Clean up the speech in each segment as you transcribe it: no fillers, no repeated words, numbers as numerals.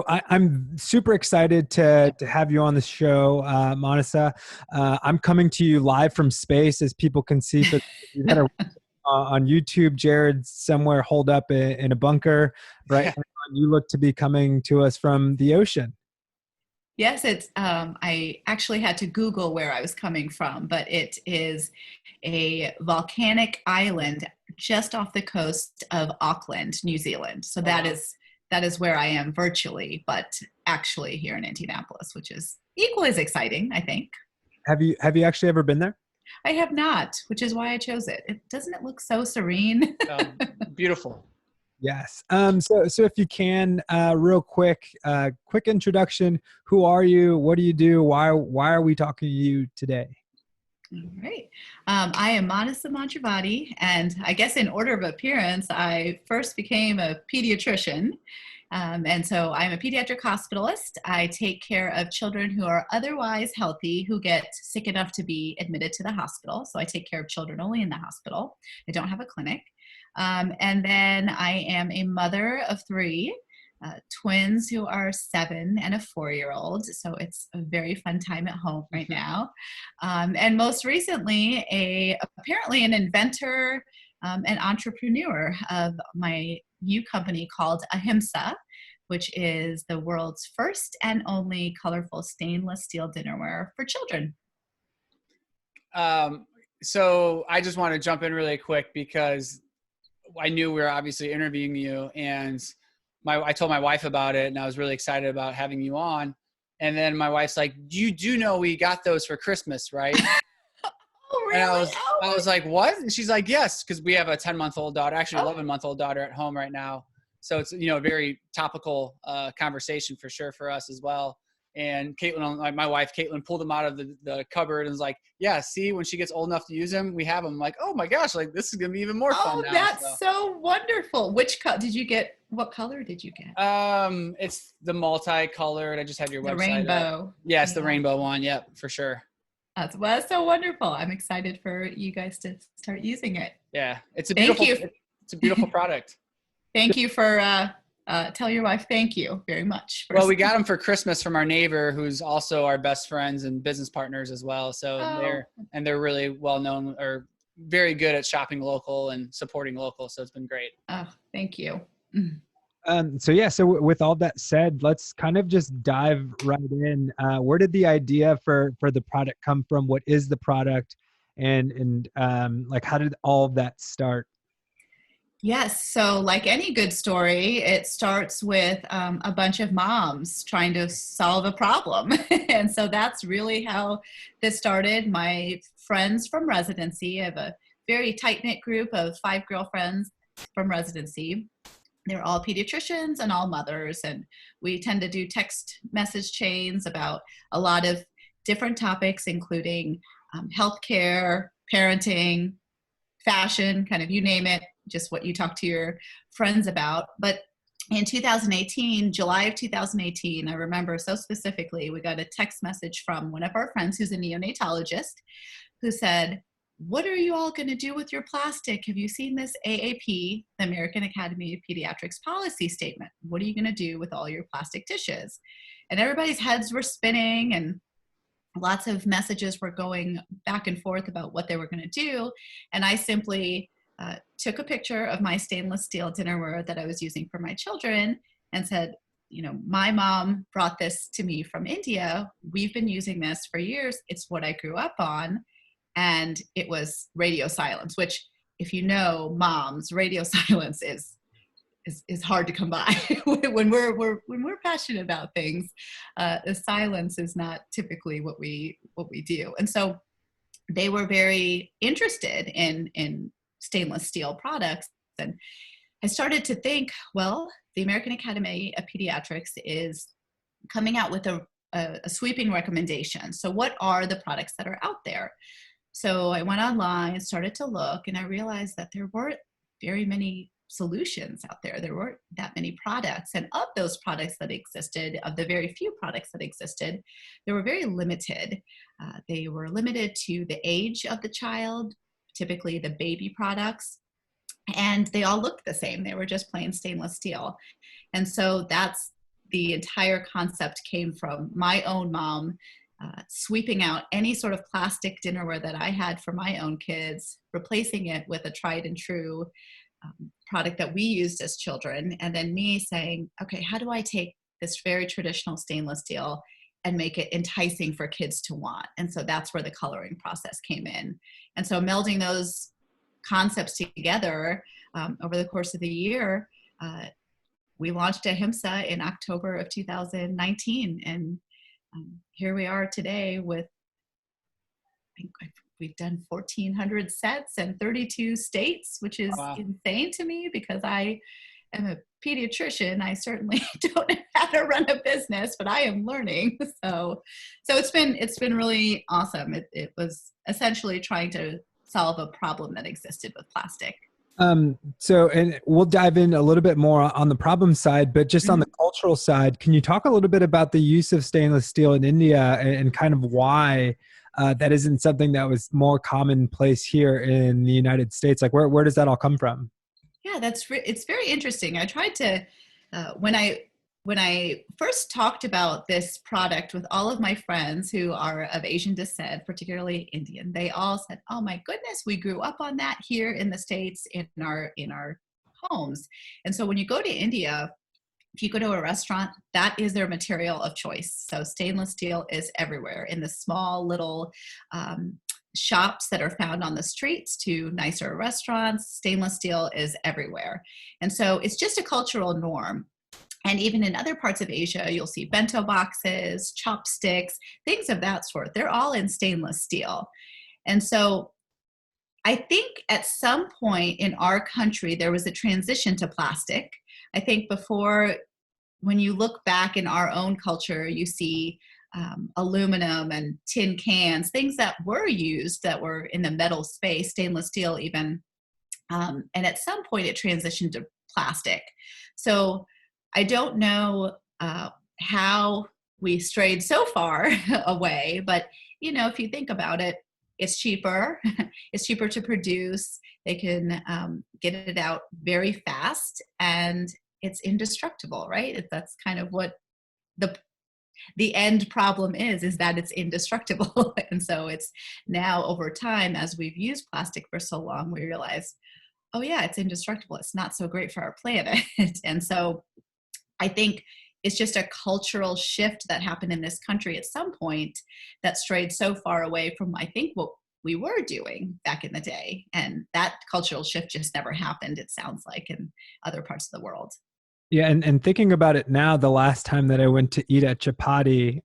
I'm super excited to have you on the show, Manasa. I'm coming to you live from space, as people can see. For you that are on YouTube, Jared's somewhere holed up in a bunker right Yeah. now. You look to be coming to us from the ocean. Yes, it's I actually had to Google where I was coming from, but it is a volcanic island just off the coast of Auckland, New Zealand. So Oh, wow. that is where I am virtually, but actually here in Indianapolis, which is equally as exciting, I think. Have you actually ever been there? I have not, which is why I chose it. Doesn't it look so serene? Beautiful. Yes. So if you can, real quick introduction. Who are you? What do you do? Why are we talking to you today? All right. I am Manasa Mantravadi, and I guess in order of appearance, I first became a pediatrician. And so I'm a pediatric hospitalist. I take care of children who are otherwise healthy, who get sick enough to be admitted to the hospital. So I take care of children only in the hospital. I don't have a clinic. And then I am a mother of three. Twins who are 7 and a 4-year-old. So it's a very fun time at home right now. And most recently, apparently an inventor, an entrepreneur of my new company called Ahimsa, which is the world's first and only colorful stainless steel dinnerware for children. So I just want to jump in really quick because I knew we were obviously interviewing you, and I told my wife about it, and I was really excited about having you on. And then my wife's like, "You do know we got those for Christmas, right?" Oh, really? And I was, Oh, I was like, "What?" And she's like, "Yes," because we have a 10-month-old daughter, actually oh. 11-month-old daughter at home right now. So it's a very topical conversation for sure for us as well. And Caitlin, like my wife, Caitlin, pulled them out of the cupboard and was like, "Yeah, see, when she gets old enough to use them, we have them." I'm like, "Oh my gosh, like this is gonna be even more fun Oh, now." that's so wonderful. Which did you get? What color did you get? It's the multicolored. I just have your The website up. rainbow. Yeah, it's the Yeah. rainbow one. Yep, for sure. That's so wonderful. I'm excited for you guys to start using it. Yeah, Thank you. it's a beautiful product. Thank you for, tell your wife thank you very much. Well, we got them for Christmas from our neighbor, who's also our best friends and business partners as well. So Oh, they're really well known, or very good at shopping local and supporting local. So it's been great. oh, thank you. So with all that said, let's kind of just dive right in. Where did the idea for the product come from? What is the product, and like how did all of that start? Yes. So, like any good story, it starts with a bunch of moms trying to solve a problem. And so that's really how this started. My friends from residency, I have a very tight knit group of 5 girlfriends from residency. They're all pediatricians and all mothers. And we tend to do text message chains about a lot of different topics, including healthcare, parenting, fashion, kind of you name it, just what you talk to your friends about. But in 2018, July of 2018, I remember so specifically, we got a text message from one of our friends who's a neonatologist who said, "What are you all going to do with your plastic? Have you seen this AAP, the American Academy of Pediatrics policy statement? What are you going to do with all your plastic dishes?" And everybody's heads were spinning, and lots of messages were going back and forth about what they were going to do. And I simply took a picture of my stainless steel dinnerware that I was using for my children and said, my mom brought this to me from India. We've been using this for years. It's what I grew up on. And it was radio silence, which, if you know moms, radio silence is hard to come by. when we're passionate about things, the silence is not typically what we do. And so they were very interested in stainless steel products. And I started to think, well, the American Academy of Pediatrics is coming out with a sweeping recommendation. So what are the products that are out there? So I went online, started to look, and I realized that there weren't very many solutions out there. There weren't that many products. And of those products that existed, of the very few products that existed, they were very limited. They were limited to the age of the child, typically the baby products, and they all looked the same. They were just plain stainless steel. And so that's the entire concept came from my own mom sweeping out any sort of plastic dinnerware that I had for my own kids, replacing it with a tried and true product that we used as children, and then me saying, okay, how do I take this very traditional stainless steel and make it enticing for kids to want? And so that's where the coloring process came in. And so melding those concepts together over the course of the year, we launched Ahimsa in October of 2019. And here we are today with, I think we've done 1,400 sets and 32 states, which is insane to me because I am a pediatrician. I certainly don't know how to run a business, but I am learning. So it's been really awesome. It was essentially trying to solve a problem that existed with plastic. And we'll dive in a little bit more on the problem side, but just on the cultural side, can you talk a little bit about the use of stainless steel in India and kind of why that isn't something that was more commonplace here in the United States? Like where does that all come from? Yeah, it's very interesting. I tried to, when I first talked about this product with all of my friends who are of Asian descent, particularly Indian, they all said, "Oh my goodness, we grew up on that here in the States in our homes." And so when you go to India, if you go to a restaurant, that is their material of choice. So stainless steel is everywhere in the small little shops that are found on the streets to nicer restaurants. Stainless steel is everywhere. And so it's just a cultural norm. And even in other parts of Asia, you'll see bento boxes, chopsticks, things of that sort. They're all in stainless steel. And so I think at some point in our country, there was a transition to plastic. I think before, when you look back in our own culture, you see aluminum and tin cans, things that were used that were in the metal space, stainless steel even. And at some point it transitioned to plastic. So I don't know how we strayed so far away, but if you think about it, it's cheaper. It's cheaper to produce. They can get it out very fast, and it's indestructible, right? That's kind of what the end problem is that it's indestructible. And so it's now over time, as we've used plastic for so long, we realize, oh yeah, it's indestructible. It's not so great for our planet. And so I think it's just a cultural shift that happened in this country at some point that strayed so far away from, I think, what we were doing back in the day. And that cultural shift just never happened, it sounds like, in other parts of the world. Yeah, and thinking about it now, the last time that I went to eat at chapati,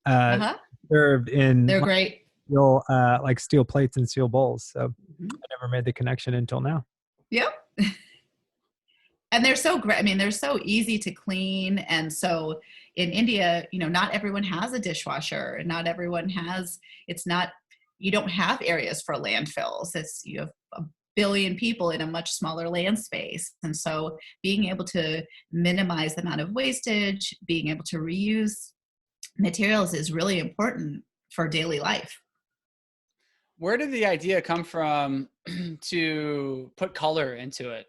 served in they're great. Steel, like steel plates and steel bowls. So I never made the connection until now. Yep. And they're so great. I mean, they're so easy to clean. And so in India, not everyone has a dishwasher. Not everyone has, you don't have areas for landfills. You have a billion people in a much smaller land space. And so being able to minimize the amount of wastage, being able to reuse materials is really important for daily life. Where did the idea come from to put color into it?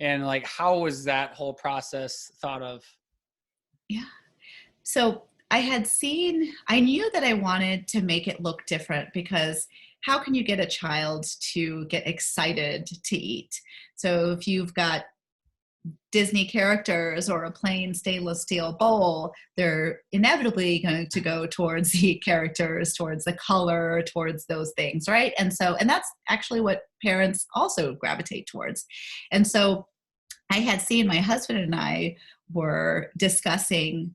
And like, how was that whole process thought of? Yeah. So I knew that I wanted to make it look different, because how can you get a child to get excited to eat? So if you've got Disney characters or a plain stainless steel bowl, they're inevitably going to go towards the characters, towards the color, towards those things, right? And that's actually what parents also gravitate towards. And so I had seen, my husband and I were discussing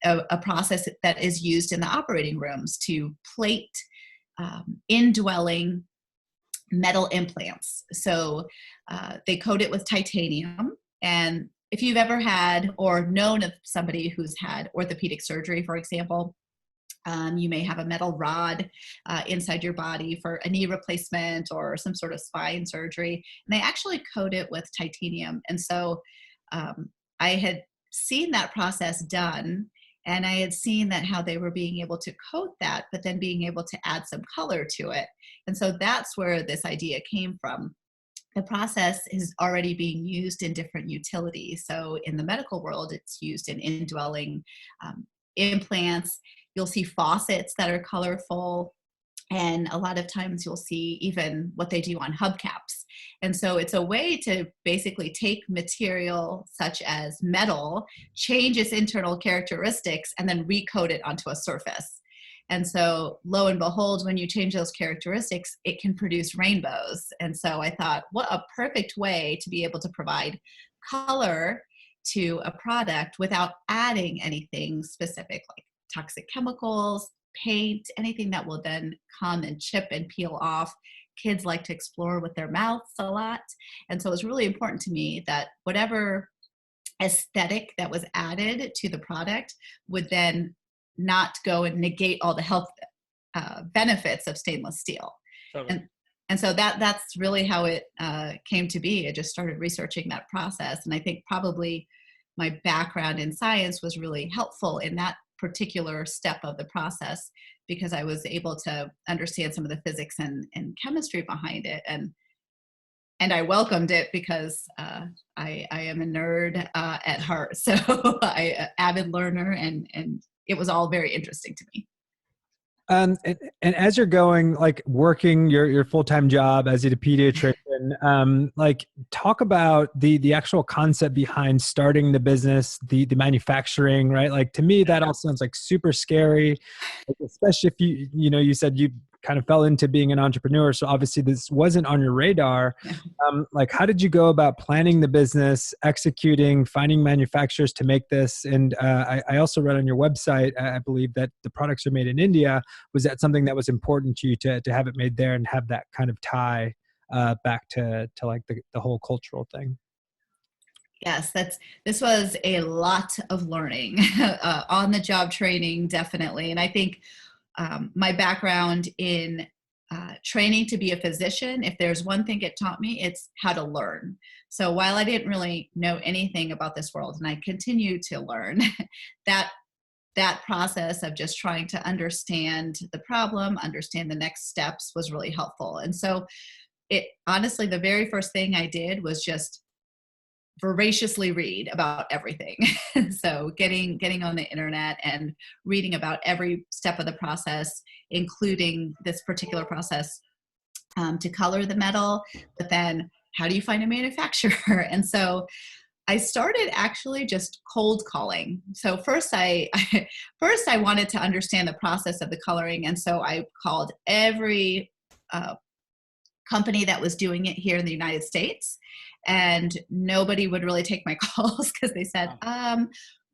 a process that is used in the operating rooms to plate indwelling metal implants. So they coat it with titanium. And if you've ever had or known of somebody who's had orthopedic surgery, for example, you may have a metal rod inside your body for a knee replacement or some sort of spine surgery. And they actually coat it with titanium. And so I had seen that process done, and I had seen that how they were being able to coat that, but then being able to add some color to it. And so that's where this idea came from, the process is already being used in different utilities. So in the medical world, it's used in indwelling implants. You'll see faucets that are colorful. And a lot of times you'll see even what they do on hubcaps. And so it's a way to basically take material such as metal, change its internal characteristics, and then recode it onto a surface. And so lo and behold, when you change those characteristics, it can produce rainbows. And so I thought, what a perfect way to be able to provide color to a product without adding anything specific like toxic chemicals, paint, anything that will then come and chip and peel off. Kids like to explore with their mouths a lot. And so it was really important to me that whatever aesthetic that was added to the product would then not go and negate all the health benefits of stainless steel. Totally. And so that's really how it came to be. I just started researching that process. And I think probably my background in science was really helpful in that particular step of the process, because I was able to understand some of the physics and chemistry behind it. And I welcomed it because I am a nerd at heart. So I avid learner, and it was all very interesting to me. And as you're going, like working your full-time job as a pediatrician, like talk about the actual concept behind starting the business, the manufacturing, right? Like to me, that all sounds like super scary, like, especially if you said you kind of fell into being an entrepreneur. So obviously this wasn't on your radar. Like how did you go about planning the business, executing, finding manufacturers to make this? And I also read on your website, I believe that the products are made in India. Was that something that was important to you to have it made there and have that kind of tie back to like the whole cultural thing? Yes, this was a lot of learning, on the job training, definitely. And I think my background in training to be a physician, if there's one thing it taught me, it's how to learn. So while I didn't really know anything about this world, and I continue to learn, that process of just trying to understand the problem, understand the next steps was really helpful. And so honestly, the very first thing I did was just voraciously read about everything. So getting on the internet and reading about every step of the process, including this particular process to color the metal, but then how do you find a manufacturer? And so I started actually just cold calling. So first I wanted to understand the process of the coloring. And so I called every company that was doing it here in the United States, and nobody would really take my calls because they said,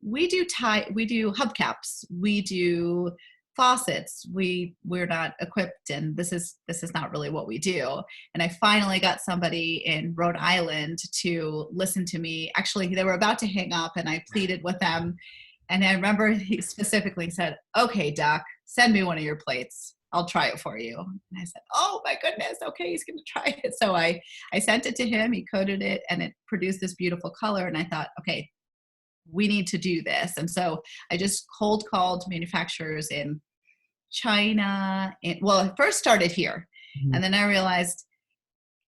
we do hubcaps, we do faucets, we're not equipped, and this is not really what we do. And I finally got somebody in Rhode Island to listen to me. Actually, they were about to hang up, and I pleaded with them. And I remember he specifically said, "Okay, doc, send me one of your plates. I'll try it for you." And I said, "Oh my goodness, okay, he's going to try it." So I sent it to him, he coated it, and it produced this beautiful color. And I thought, okay, we need to do this. And so I just cold called manufacturers in China. Well, I first started here, and then I realized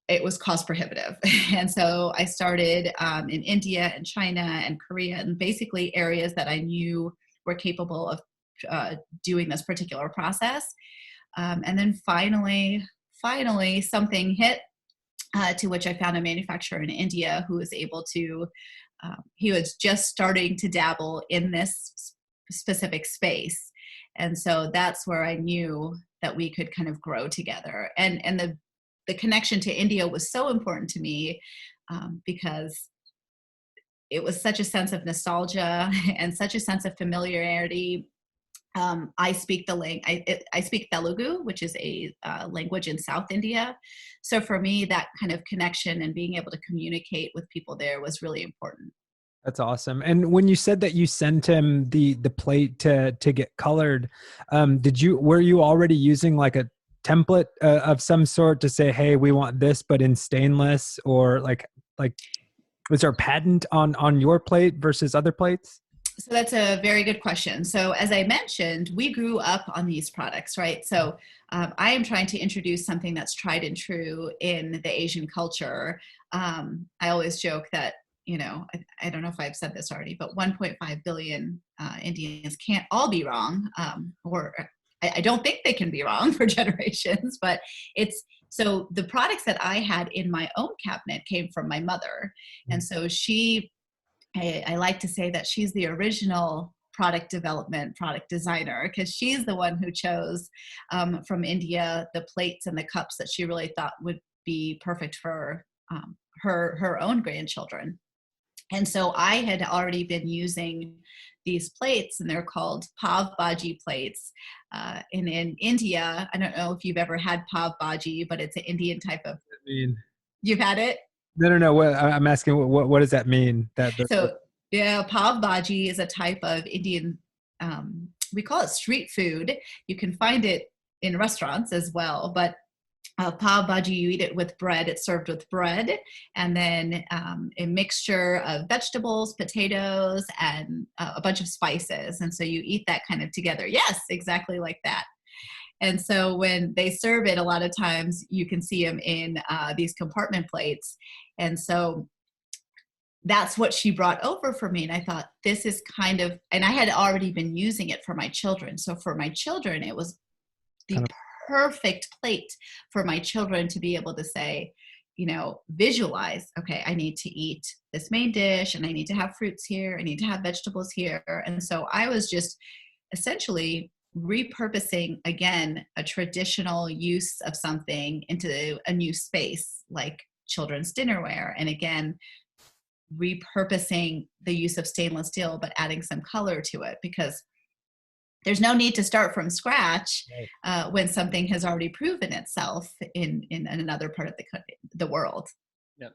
it was cost prohibitive. And so I started in India and China and Korea, and basically areas that I knew were capable of doing this particular process. And then finally something hit, to which I found a manufacturer in India who was able to, he was just starting to dabble in this specific space. And so that's where I knew that we could kind of grow together. And the connection to India was so important to me, because it was such a sense of nostalgia and such a sense of familiarity. I speak I speak Telugu, which is a language in South India. So for me, that kind of connection and being able to communicate with people there was really important. That's awesome. And when you said that you sent him the plate to get colored, were you already using like a template of some sort to say, hey, we want this, but in stainless, or like was there a patent on your plate versus other plates? So that's a very good question. So as I mentioned, we grew up on these products, right? So I am trying to introduce something that's tried and true in the Asian culture. I always joke that, I don't know if I've said this already, but 1.5 billion Indians can't all be wrong, or I don't think they can be wrong for generations, but so the products that I had in my own cabinet came from my mother. And so I like to say that she's the original product development, product designer, because she's the one who chose from India the plates and the cups that she really thought would be perfect for her own grandchildren. And so I had already been using these plates, and they're called pav bhaji plates. And in India, I don't know if you've ever had pav bhaji, but it's an Indian type of. You've had it? No. What I'm asking, what does that mean? Yeah, pav bhaji is a type of Indian. We call it street food. You can find it in restaurants as well, but pav bhaji, you eat it with bread. It's served with bread, and then a mixture of vegetables, potatoes, and a bunch of spices. And so you eat that kind of together. Yes, exactly like that. And so when they serve it, a lot of times you can see them in these compartment plates. And so that's what she brought over for me. And I thought, this is and I had already been using it for my children. So for my children, it was the perfect plate for my children to be able to say, visualize, okay, I need to eat this main dish, and I need to have fruits here. I need to have vegetables here. And so I was just essentially repurposing, again, a traditional use of something into a new space, like children's dinnerware. And again, repurposing the use of stainless steel, but adding some color to it, because there's no need to start from scratch when something has already proven itself in another part of the world. Yep.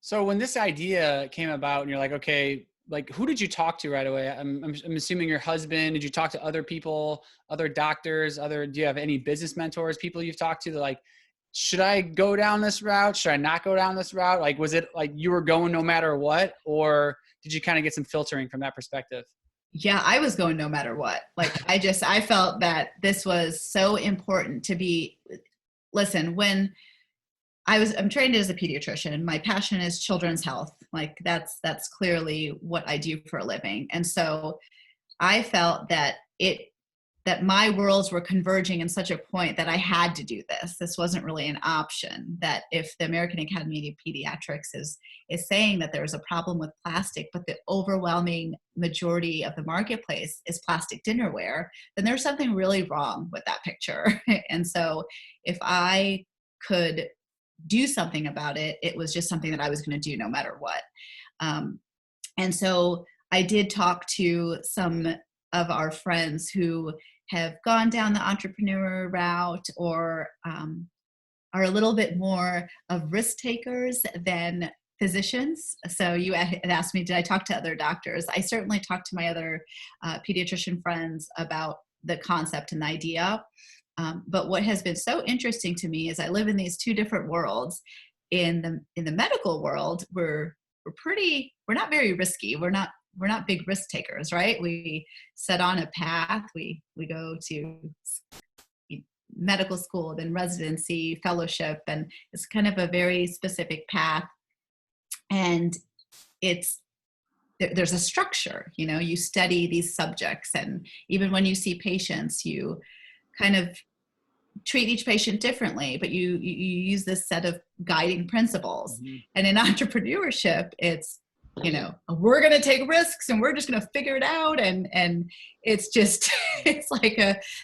So when this idea came about and you're like, okay, like, who did you talk to right away? I'm assuming your husband. Did you talk to other people, other doctors, do you have any business mentors, people you've talked to that, like, should I go down this route? Should I not go down this route? Like, was it like you were going no matter what, or did you kind of get some filtering from that perspective? Yeah, I was going no matter what. Like, I felt that this was so important to be, listen, when I'm trained as a pediatrician, my passion is children's health. Like that's clearly what I do for a living. And so I felt that my worlds were converging in such a point that I had to do this. This wasn't really an option. That if the American Academy of Pediatrics is saying that there's a problem with plastic, but the overwhelming majority of the marketplace is plastic dinnerware, then there's something really wrong with that picture. And so if I could do something about it, it was just something that I was going to do no matter what. And so I did talk to some of our friends who have gone down the entrepreneur route, or are a little bit more of risk takers than physicians. So you had asked me, did I talk to other doctors? I certainly talked to my other pediatrician friends about the concept and the idea. But what has been so interesting to me is I live in these two different worlds. In the medical world, we're not very risky. We're not big risk takers, right? We set on a path. We go to medical school, then residency, fellowship, and it's kind of a very specific path. And there's a structure, you study these subjects, and even when you see patients, you kind of treat each patient differently, but you use this set of guiding principles. Mm-hmm. And in entrepreneurship, it's, we're going to take risks and we're just going to figure it out. And it's just, it's like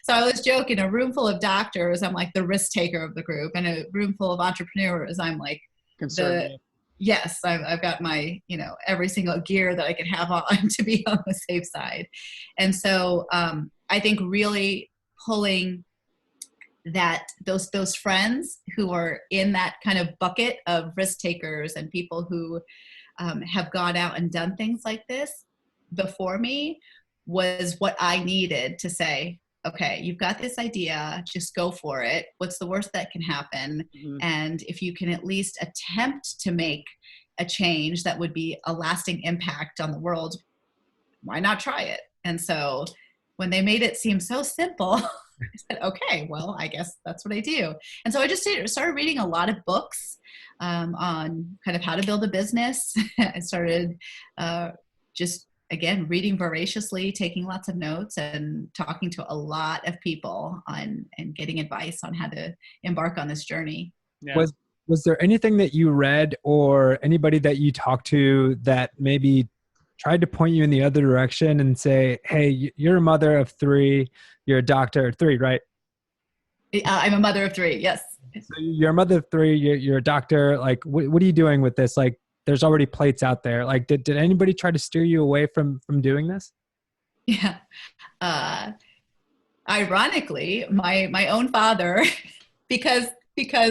so I was joking, a room full of doctors, I'm like the risk taker of the group, and a room full of entrepreneurs, I'm like yes, I've got my, every single gear that I can have on to be on the safe side. And so I think really pulling those friends who are in that kind of bucket of risk takers and people who have gone out and done things like this before me was what I needed to say, okay, you've got this idea, just go for it. What's the worst that can happen? Mm-hmm. And if you can at least attempt to make a change that would be a lasting impact on the world, why not try it? And so when they made it seem so simple, I said, okay, well, I guess that's what I do. And so I just started reading a lot of books on kind of how to build a business. I started just, again, reading voraciously, taking lots of notes, and talking to a lot of people and getting advice on how to embark on this journey. Yeah. Was there anything that you read or anybody that you talked to that maybe tried to point you in the other direction and say, hey, you're a mother of 3, you're a doctor, 3, right? I'm a mother of 3, yes. So you're a mother of 3, you're a doctor. Like, what are you doing with this? Like, there's already plates out there. Like, did anybody try to steer you away from doing this? Yeah. Ironically, my own father, because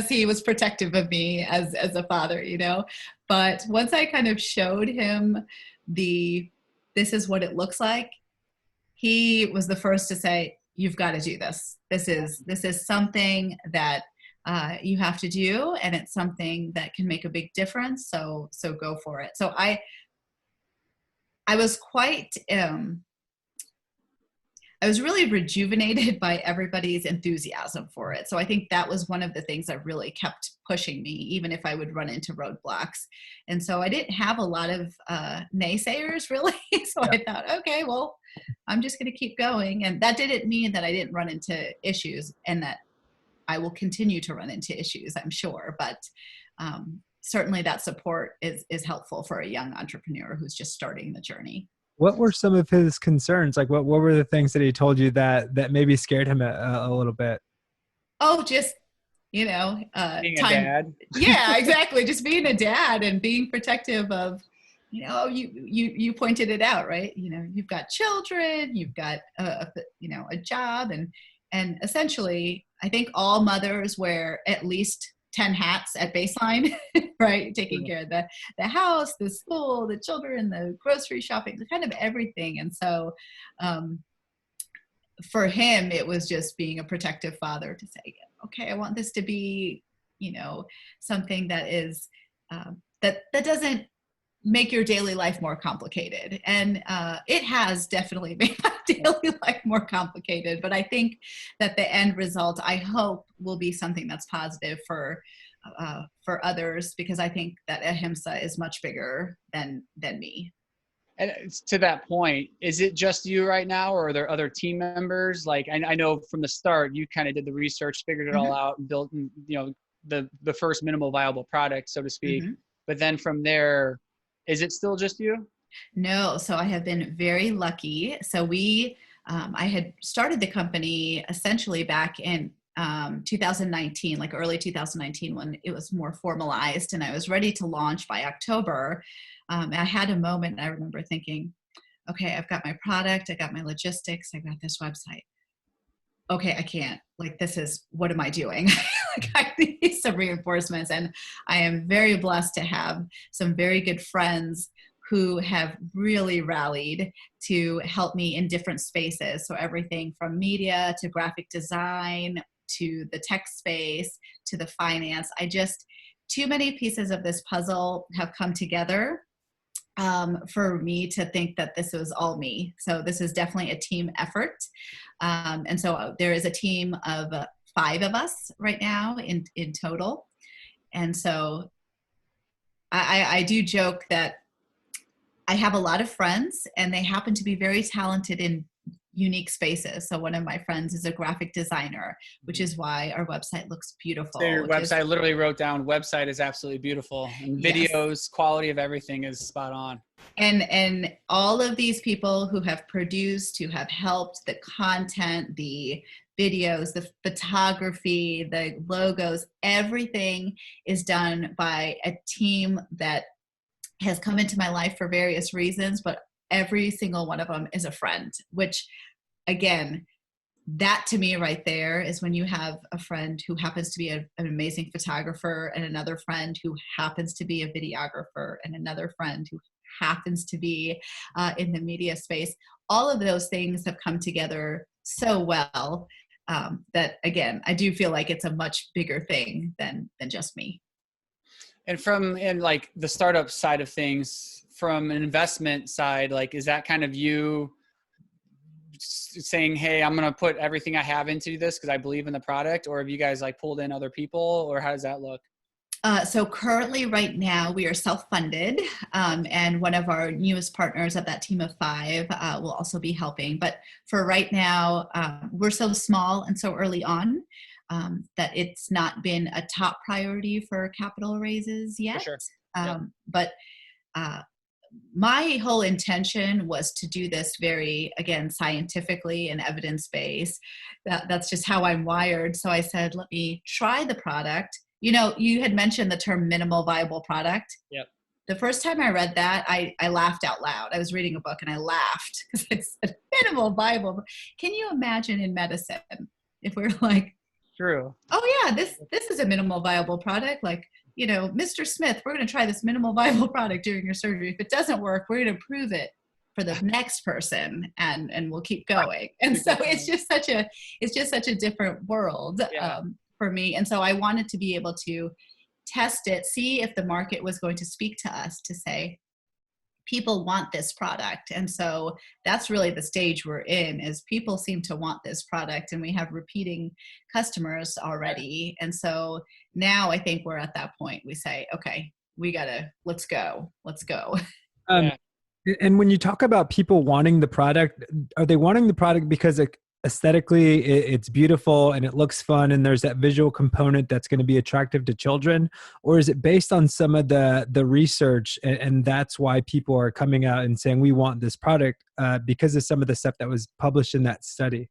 he was protective of me as a father, you know. But once I kind of showed him this is what it looks like, he was the first to say, you've got to do this. This is something that you have to do, and it's something that can make a big difference. So go for it. So I was quite I was really rejuvenated by everybody's enthusiasm for it. So I think that was one of the things that really kept pushing me, even if I would run into roadblocks. And so I didn't have a lot of naysayers, really. So I thought, okay, well, I'm just going to keep going. And that didn't mean that I didn't run into issues, and that I will continue to run into issues, I'm sure. But certainly that support is helpful for a young entrepreneur who's just starting the journey. What were some of his concerns? Like, what were the things that he told you that maybe scared him a little bit? Oh, just, being a dad. Yeah, exactly. Just being a dad and being protective of, you pointed it out, right? You've got children, you've got a job, and essentially, I think all mothers wear at least 10 hats at baseline, right? Taking care of the house, the school, the children, the grocery shopping, kind of everything. And so for him, it was just being a protective father to say, okay, I want this to be, something that is, that doesn't make your daily life more complicated. And it has definitely made my daily life more complicated. But I think that the end result, I hope, will be something that's positive for others, because I think that Ahimsa is much bigger than me. And to that point, is it just you right now, or are there other team members? Like, I know from the start, you kind of did the research, figured it all out, and built, the first minimal viable product, so to speak. But then from there, is it still just you? No. So I have been very lucky. So I had started the company essentially back in 2019, like early 2019, when it was more formalized, and I was ready to launch by October. I had a moment, I remember thinking, okay, I've got my product, I got my logistics, I got this website. Okay, I can't, what am I doing? I need some reinforcements. And I am very blessed to have some very good friends who have really rallied to help me in different spaces. So everything from media to graphic design to the tech space to the finance. Too many pieces of this puzzle have come together for me to think that this was all me. So this is definitely a team effort. And so there is a team of 5 of us right now in total. And so I do joke that I have a lot of friends, and they happen to be very talented in unique spaces. So one of my friends is a graphic designer, which is why our website looks beautiful. So your website, I literally wrote down, website is absolutely beautiful, and videos, quality of everything is spot on. And all of these people who have produced, who have helped, the content, the videos, the photography, the logos, everything is done by a team that has come into my life for various reasons, but every single one of them is a friend, which, again, that to me right there is when you have a friend who happens to be an amazing photographer, and another friend who happens to be a videographer, and another friend who happens to be in the media space. All of those things have come together so well that, again, I do feel like it's a much bigger thing than just me. And like the startup side of things, from an investment side, like, is that kind of you saying, hey, I'm going to put everything I have into this because I believe in the product? Or have you guys like pulled in other people, or how does that look? So currently right now we are self-funded, and one of our newest partners of that team of 5 will also be helping. But for right now, we're so small and so early on that it's not been a top priority for capital raises yet. For sure. But my whole intention was to do this very, again, scientifically and evidence-based. That's just how I'm wired. So I said, let me try the product. You know, you had mentioned the term minimal viable product. Yep. The first time I read that, I laughed out loud. I was reading a book and I laughed because it said minimal viable. Can you imagine in medicine if we're like, true. Oh yeah, this is a minimal viable product. Like, you know, Mr. Smith, we're going to try this minimal viable product during your surgery. If it doesn't work, we're going to prove it for the next person, and we'll keep going. And so it's just such a different world. Yeah. For me. And so I wanted to be able to test it, see if the market was going to speak to us to say, people want this product. And so that's really the stage we're in, is people seem to want this product, and we have repeating customers already. And so now I think we're at that point. We say, okay, let's go. Yeah. And when you talk about people wanting the product, are they wanting the product because aesthetically it's beautiful and it looks fun and there's that visual component that's going to be attractive to children? Or is it based on some of the research, and that's why people are coming out and saying we want this product because of some of the stuff that was published in that study?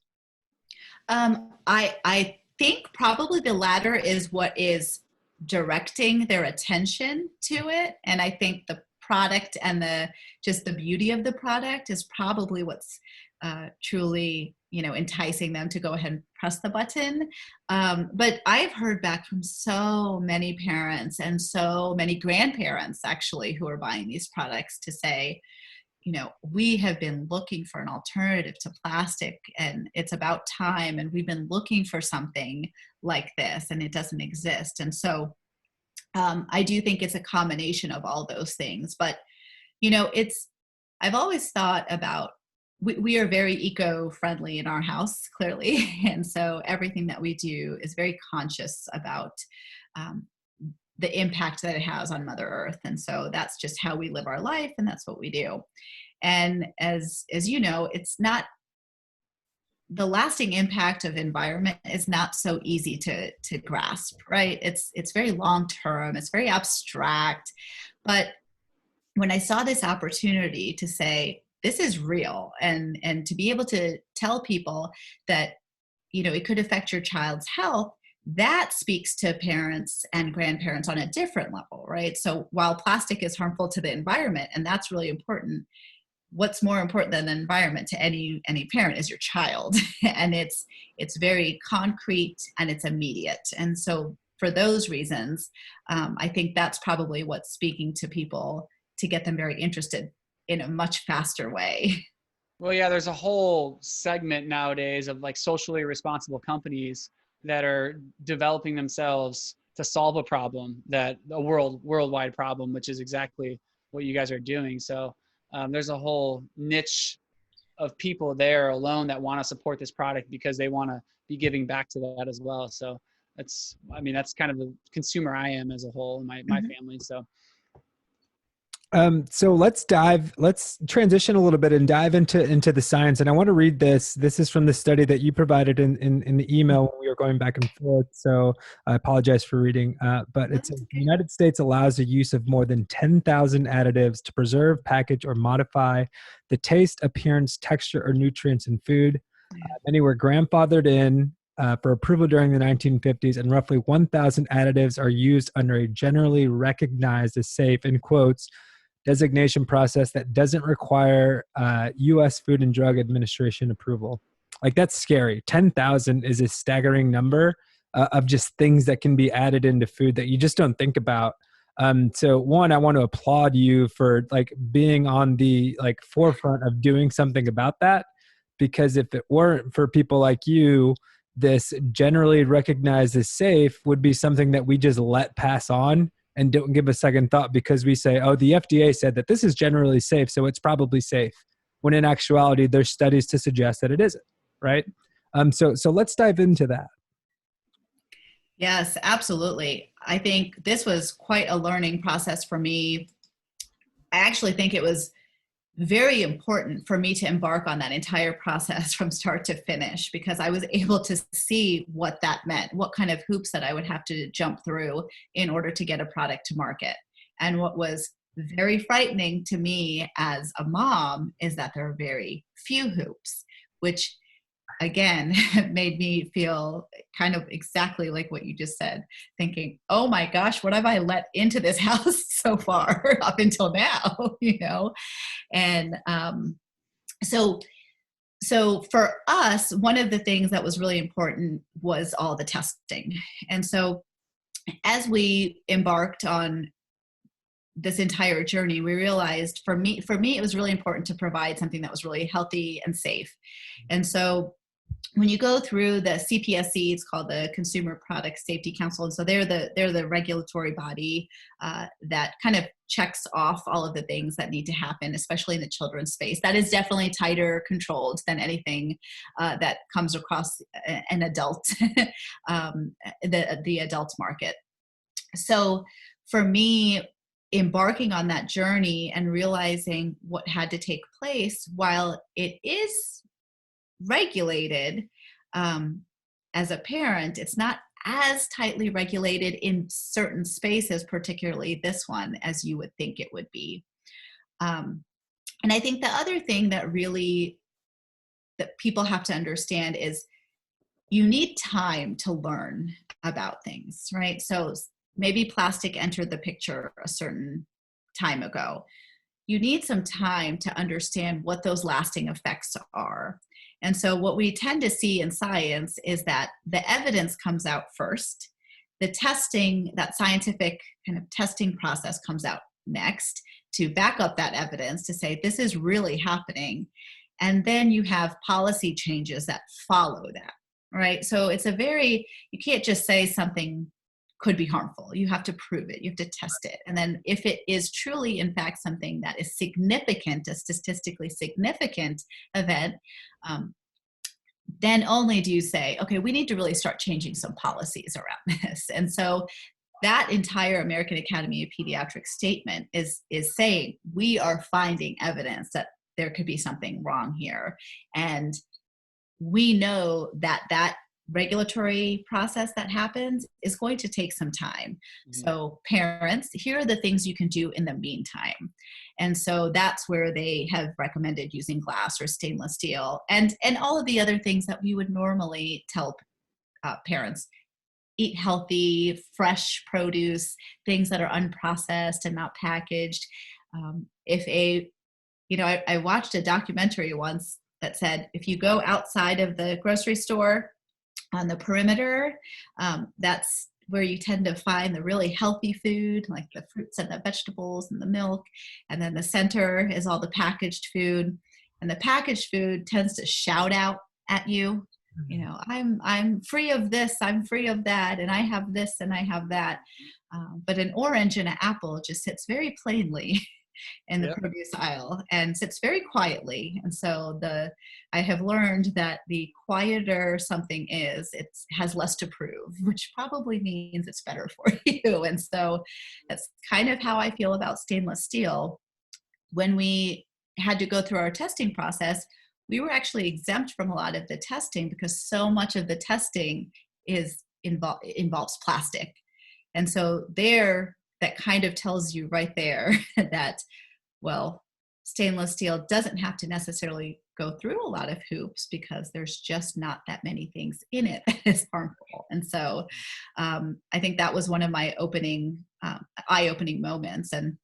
I think probably the latter is what is directing their attention to it. And I think the product and just the beauty of the product is probably what's truly, you know, enticing them to go ahead and press the button. But I've heard back from so many parents and so many grandparents actually who are buying these products to say, you know, we have been looking for an alternative to plastic, and it's about time, and we've been looking for something like this and it doesn't exist. And so I do think it's a combination of all those things. But, you know, I've always thought about, we are very eco-friendly in our house, clearly. And so everything that we do is very conscious about the impact that it has on Mother Earth. And so that's just how we live our life, and that's what we do. And as you know, it's not, the lasting impact of environment is not so easy to grasp, right? It's very long-term, it's very abstract. But when I saw this opportunity to say, this is real, and to be able to tell people that, you know, it could affect your child's health, that speaks to parents and grandparents on a different level, right? So while plastic is harmful to the environment, and that's really important, what's more important than the environment to any parent is your child. And it's very concrete and it's immediate. And so for those reasons, I think that's probably what's speaking to people to get them very interested in a much faster way. Well, yeah, there's a whole segment nowadays of like socially responsible companies that are developing themselves to solve a problem, a worldwide problem, which is exactly what you guys are doing. So there's a whole niche of people there alone that want to support this product because they want to be giving back to that as well. So that's kind of the consumer I am as a whole in my family. So let's transition a little bit and dive into the science. And I want to read this. This is from the study that you provided in the email when we were going back and forth. So I apologize for reading, but it's the United States allows the use of more than 10,000 additives to preserve, package, or modify the taste, appearance, texture, or nutrients in food. Many were grandfathered in for approval during the 1950s, and roughly 1,000 additives are used under a generally recognized as safe, in quotes, designation process that doesn't require U.S. Food and Drug Administration approval. Like, that's scary. 10,000 is a staggering number of just things that can be added into food that you just don't think about. So one, I want to applaud you for like being on the like forefront of doing something about that, because if it weren't for people like you, this generally recognized as safe would be something that we just let pass on and don't give a second thought because we say, oh, the FDA said that this is generally safe, so it's probably safe. When in actuality, there's studies to suggest that it isn't, right? So let's dive into that. Yes, absolutely. I think this was quite a learning process for me. I actually think it was very important for me to embark on that entire process from start to finish, because I was able to see what that meant, what kind of hoops that I would have to jump through in order to get a product to market. And what was very frightening to me as a mom is that there are very few hoops, which again made me feel kind of exactly like what you just said, thinking, oh my gosh, what have I let into this house so far up until now, And so for us, one of the things that was really important was all the testing. And so as we embarked on this entire journey, we realized for me, it was really important to provide something that was really healthy and safe. And so when you go through the CPSC, it's called the Consumer Product Safety Council. And so they're the regulatory body that kind of checks off all of the things that need to happen, especially in the children's space. That is definitely tighter controlled than anything that comes across an adult, the adult market. So for me, embarking on that journey and realizing what had to take place, while it is regulated, as a parent, it's not as tightly regulated in certain spaces, particularly this one, as you would think it would be. And I think the other thing that people have to understand is you need time to learn about things, right? So maybe plastic entered the picture a certain time ago. You need some time to understand what those lasting effects are. And so what we tend to see in science is that the evidence comes out first. The testing, that scientific kind of testing process, comes out next to back up that evidence to say this is really happening. And then you have policy changes that follow that, right? So it's you can't just say something could be harmful. You have to prove it. You have to test it. And then if it is truly, in fact, something that is significant, a statistically significant event, then only do you say, okay, we need to really start changing some policies around this. And so that entire American Academy of Pediatrics statement is saying we are finding evidence that there could be something wrong here. And we know that regulatory process that happens is going to take some time. Mm-hmm. So parents, here are the things you can do in the meantime. And so that's where they have recommended using glass or stainless steel and all of the other things that we would normally tell parents. Eat healthy, fresh produce, things that are unprocessed and not packaged. I watched a documentary once that said, if you go outside of the grocery store on the perimeter, that's where you tend to find the really healthy food, like the fruits and the vegetables and the milk. And then the center is all the packaged food. And the packaged food tends to shout out at you, I'm free of this, I'm free of that, and I have this and I have that. But an orange and an apple just sits very plainly in the produce aisle and sits very quietly. And so I have learned that the quieter something is, it has less to prove, which probably means it's better for you. And so that's kind of how I feel about stainless steel. When we had to go through our testing process, we were actually exempt from a lot of the testing because so much of the testing involves plastic. And so that kind of tells you right there that, well, stainless steel doesn't have to necessarily go through a lot of hoops because there's just not that many things in it that is harmful. And so I think that was one of my eye-opening moments. And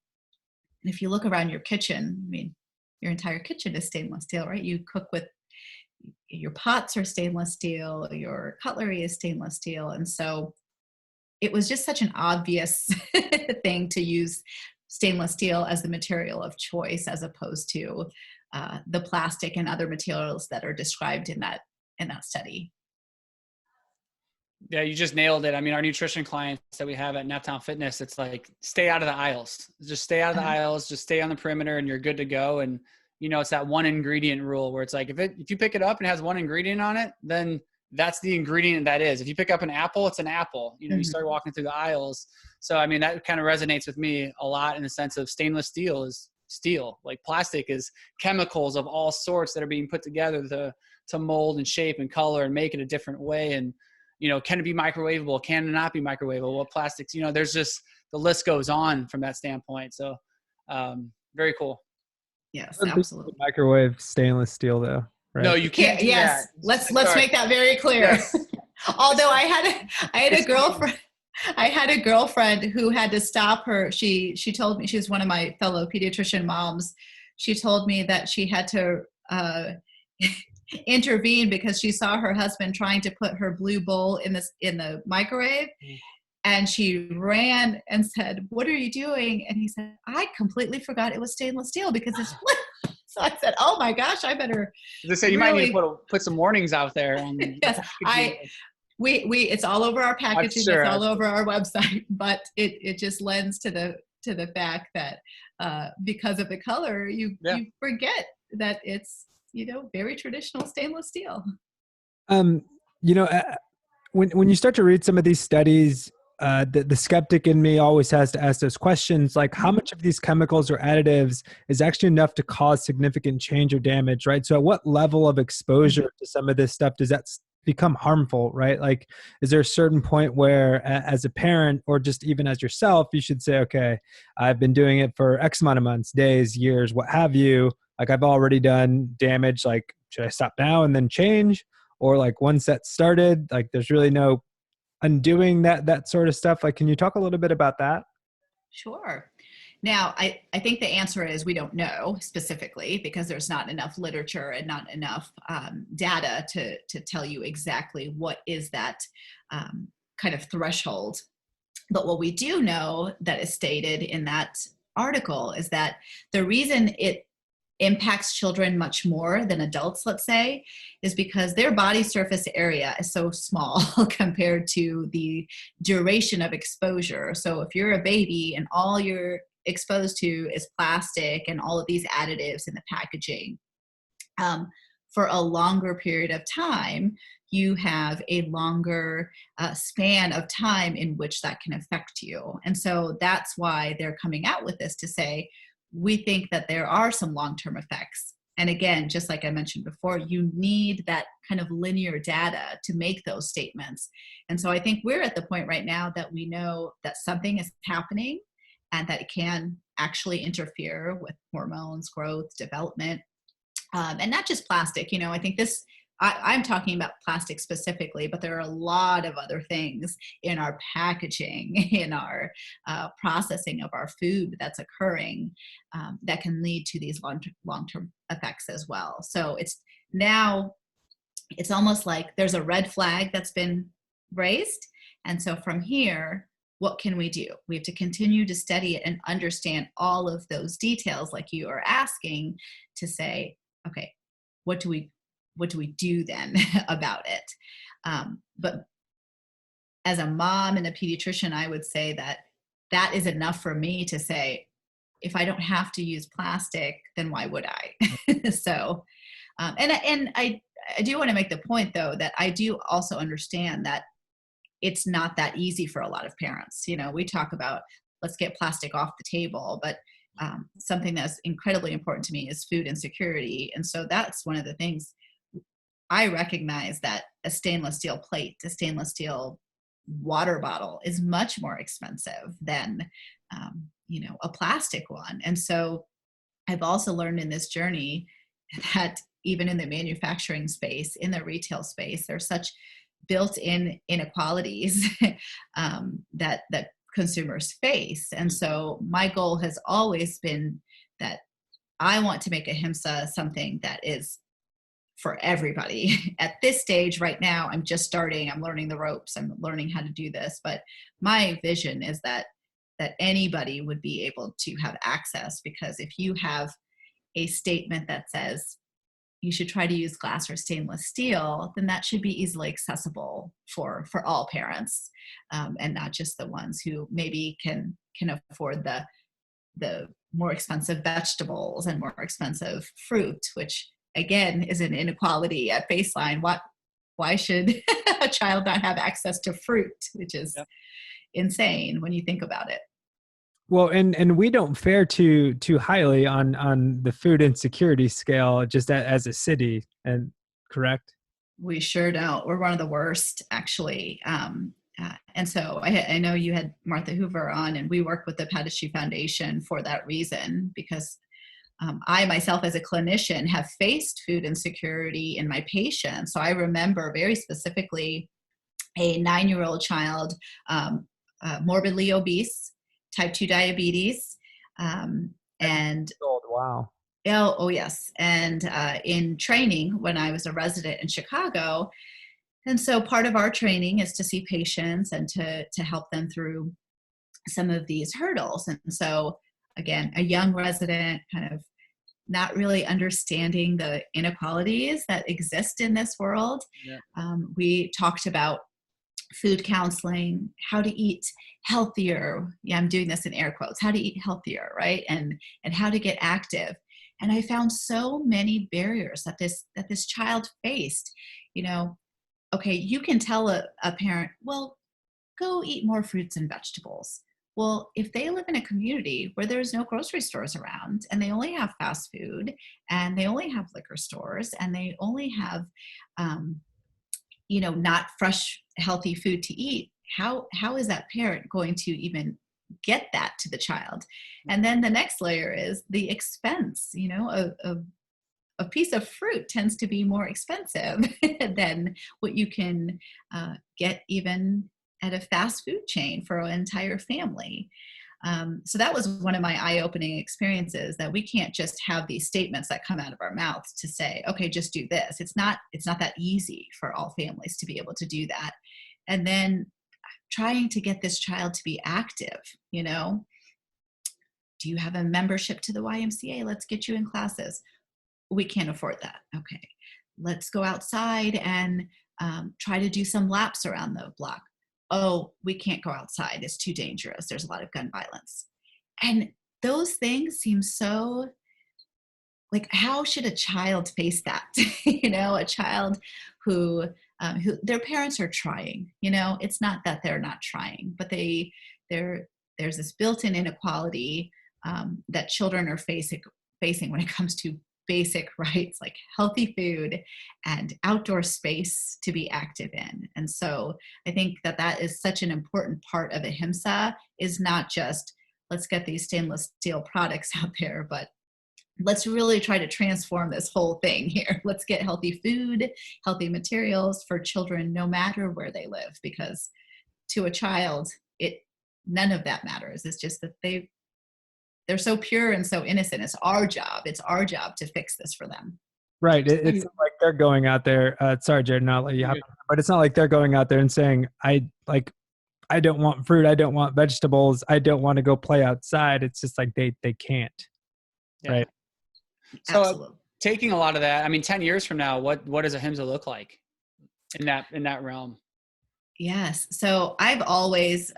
if you look around your kitchen, your entire kitchen is stainless steel, right? You cook with, your pots are stainless steel, your cutlery is stainless steel. And so it was just such an obvious thing to use stainless steel as the material of choice, as opposed to the plastic and other materials that are described in that study. Yeah, you just nailed it. I mean, our nutrition clients that we have at Naptown Fitness, it's like, stay out of the aisles. Just stay out of the aisles, just stay on the perimeter and you're good to go. And, you know, it's that one ingredient rule where it's like, if you pick it up and it has one ingredient on it, then that's the ingredient that is. If you pick up an apple, it's an apple. You know, you start walking through the aisles. So, I mean, that kind of resonates with me a lot in the sense of stainless steel is steel. Like plastic is chemicals of all sorts that are being put together to mold and shape and color and make it a different way. And, you know, can it be microwavable? Can it not be microwavable? What plastics, you know, there's just, the list goes on from that standpoint. So, very cool. Yes, absolutely. Microwave stainless steel though, right? No, you can't do yes. that. Let's make that very clear. Yes. Although I had a girlfriend. I had a girlfriend who had to stop her. She told me, she was one of my fellow pediatrician moms. She told me that she had to intervene because she saw her husband trying to put her blue bowl in the microwave. And she ran and said, "What are you doing?" And he said, "I completely forgot it was stainless steel because it's." So I said, "Oh my gosh, I better." They say you might need to put some warnings out there. Yes, it's all over our packaging. Sure, it's all over our website, but it just lends to the fact that because of the color, you forget that it's, you know, very traditional stainless steel. You know, when you start to read some of these studies, the skeptic in me always has to ask those questions, like how much of these chemicals or additives is actually enough to cause significant change or damage, right? So at what level of exposure to some of this stuff does that become harmful, right? Like, is there a certain point where as a parent or just even as yourself, you should say, okay, I've been doing it for X amount of months, days, years, what have you. Like I've already done damage. Like, should I stop now and then change? Or like once that started, like there's really no undoing that sort of stuff. Like, can you talk a little bit about that? Sure. Now, I think the answer is we don't know specifically because there's not enough literature and not enough data to tell you exactly what is that kind of threshold. But what we do know that is stated in that article is that the reason it impacts children much more than adults, let's say, is because their body surface area is so small compared to the duration of exposure. So if you're a baby and all you're exposed to is plastic and all of these additives in the packaging, for a longer period of time, you have a longer span of time in which that can affect you. And so that's why they're coming out with this to say, we think that there are some long-term effects. And again, just like I mentioned before, you need that kind of linear data to make those statements. And so I think we're at the point right now that we know that something is happening and that it can actually interfere with hormones, growth, development, and not just plastic. You know, I think I'm talking about plastic specifically, but there are a lot of other things in our packaging, in our processing of our food that's occurring that can lead to these long-term effects as well. So it's almost like there's a red flag that's been raised. And so from here, what can we do? We have to continue to study it and understand all of those details like you are asking to say, okay, what do we do then about it? But as a mom and a pediatrician, I would say that is enough for me to say, if I don't have to use plastic, then why would I? So, and I do want to make the point though, that I do also understand that it's not that easy for a lot of parents. You know, we talk about, let's get plastic off the table, but something that's incredibly important to me is food insecurity. And so that's one of the things I recognize, that a stainless steel plate, a stainless steel water bottle is much more expensive than, a plastic one. And so I've also learned in this journey that even in the manufacturing space, in the retail space, there's such built-in inequalities that consumers face. And so my goal has always been that I want to make Ahimsa something that is for everybody. At this stage right now, I'm just starting, I'm learning the ropes, I'm learning how to do this, but my vision is that anybody would be able to have access, because if you have a statement that says, you should try to use glass or stainless steel, then that should be easily accessible for all parents, and not just the ones who maybe can afford the more expensive vegetables and more expensive fruit, which again is an inequality at baseline. Why should a child not have access to fruit, which is insane when you think about it. Well, and we don't fare too highly on the food insecurity scale, just as a city, and correct? We sure don't. We're one of the worst, actually. And so I know you had Martha Hoover on, and we work with the Pediatrician Foundation for that reason, because I myself as a clinician have faced food insecurity in my patients. So I remember very specifically a 9-year-old child, morbidly obese, type 2 diabetes, and Wow. oh yes, and in training when I was a resident in Chicago. And so part of our training is to see patients and to help them through some of these hurdles. And so again, a young resident kind of not really understanding the inequalities that exist in this world. Yeah. We talked about food counseling, how to eat healthier. Yeah, I'm doing this in air quotes, how to eat healthier, right? And how to get active. And I found so many barriers that this child faced. You know, okay, you can tell a parent, well, go eat more fruits and vegetables. Well, if they live in a community where there's no grocery stores around, and they only have fast food, and they only have liquor stores, and they only have not fresh, healthy food to eat, how is that parent going to even get that to the child? And then the next layer is the expense. A piece of fruit tends to be more expensive than what you can get even at a fast food chain for an entire family. So that was one of my eye-opening experiences, that we can't just have these statements that come out of our mouths to say, okay, just do this. It's not that easy for all families to be able to do that. And then trying to get this child to be active, do you have a membership to the YMCA? Let's get you in classes. We can't afford that. Okay, let's go outside and try to do some laps around the block. Oh, we can't go outside. It's too dangerous. There's a lot of gun violence. And those things seem so, like, how should a child face that? A child who their parents are trying, it's not that they're not trying, but there's this built-in inequality that children are facing when it comes to basic rights like healthy food and outdoor space to be active in. And so I think that is such an important part of Ahimsa, is not just let's get these stainless steel products out there, but let's really try to transform this whole thing here. Let's get healthy food, healthy materials for children no matter where they live, because to a child, none of that matters. It's just that they're so pure and so innocent. It's our job to fix this for them. Right. It's not like they're going out there. Sorry, Jared, not let you happen, but it's not like they're going out there and saying, I don't want fruit. I don't want vegetables. I don't want to go play outside. It's just like they can't. Yeah. Right. So taking a lot of that, 10 years from now, what does Ahimsa look like in that realm? Yes. So I've always,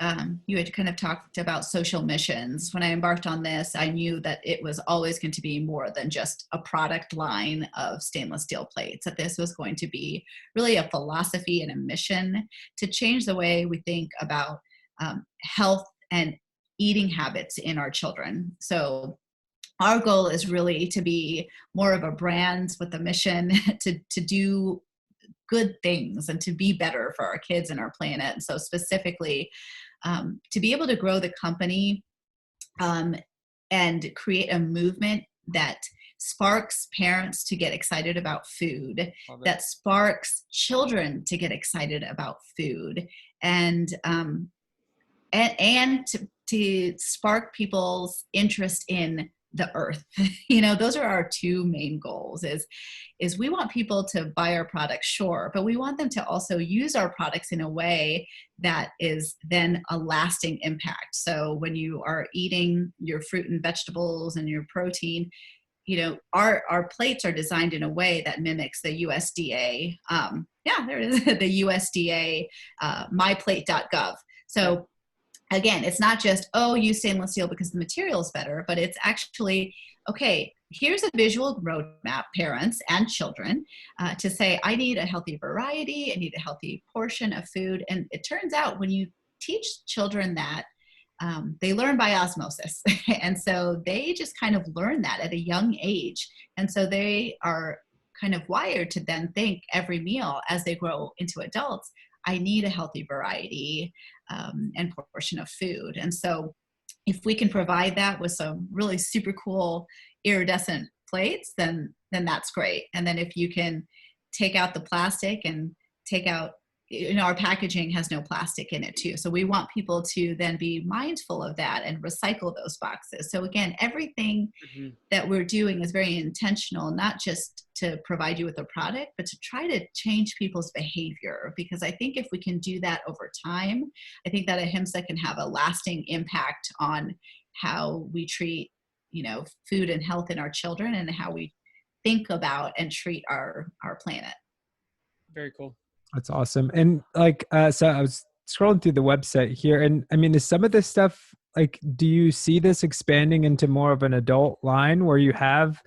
you had kind of talked about social missions. When I embarked on this, I knew that it was always going to be more than just a product line of stainless steel plates, that this was going to be really a philosophy and a mission to change the way we think about health and eating habits in our children. So our goal is really to be more of a brand with a mission to do good things and to be better for our kids and our planet. And so specifically, to be able to grow the company and create a movement that sparks parents to get excited about food, that sparks children to get excited about food, and to spark people's interest in the earth. Those are our two main goals, is we want people to buy our products, sure, but we want them to also use our products in a way that is then a lasting impact. So when you are eating your fruit and vegetables and your protein, our plates are designed in a way that mimics the USDA. There it is, the USDA myplate.gov. So again, it's not just, use stainless steel because the material is better, but it's actually, okay, here's a visual roadmap, parents and children, to say, I need a healthy variety, I need a healthy portion of food. And it turns out when you teach children that, they learn by osmosis. And so they just kind of learn that at a young age. And so they are kind of wired to then think every meal as they grow into adults, I need a healthy variety and portion of food. And so if we can provide that with some really super cool iridescent plates, then that's great. And then if you can take out the plastic and take out, our packaging has no plastic in it too. So we want people to then be mindful of that and recycle those boxes. So again, everything that we're doing is very intentional, not just to provide you with a product, but to try to change people's behavior. Because I think if we can do that over time, I think that Ahimsa can have a lasting impact on how we treat, food and health in our children and how we think about and treat our planet. Very cool. That's awesome. And so I was scrolling through the website here, and I mean, is some of this stuff, do you see this expanding into more of an adult line where you have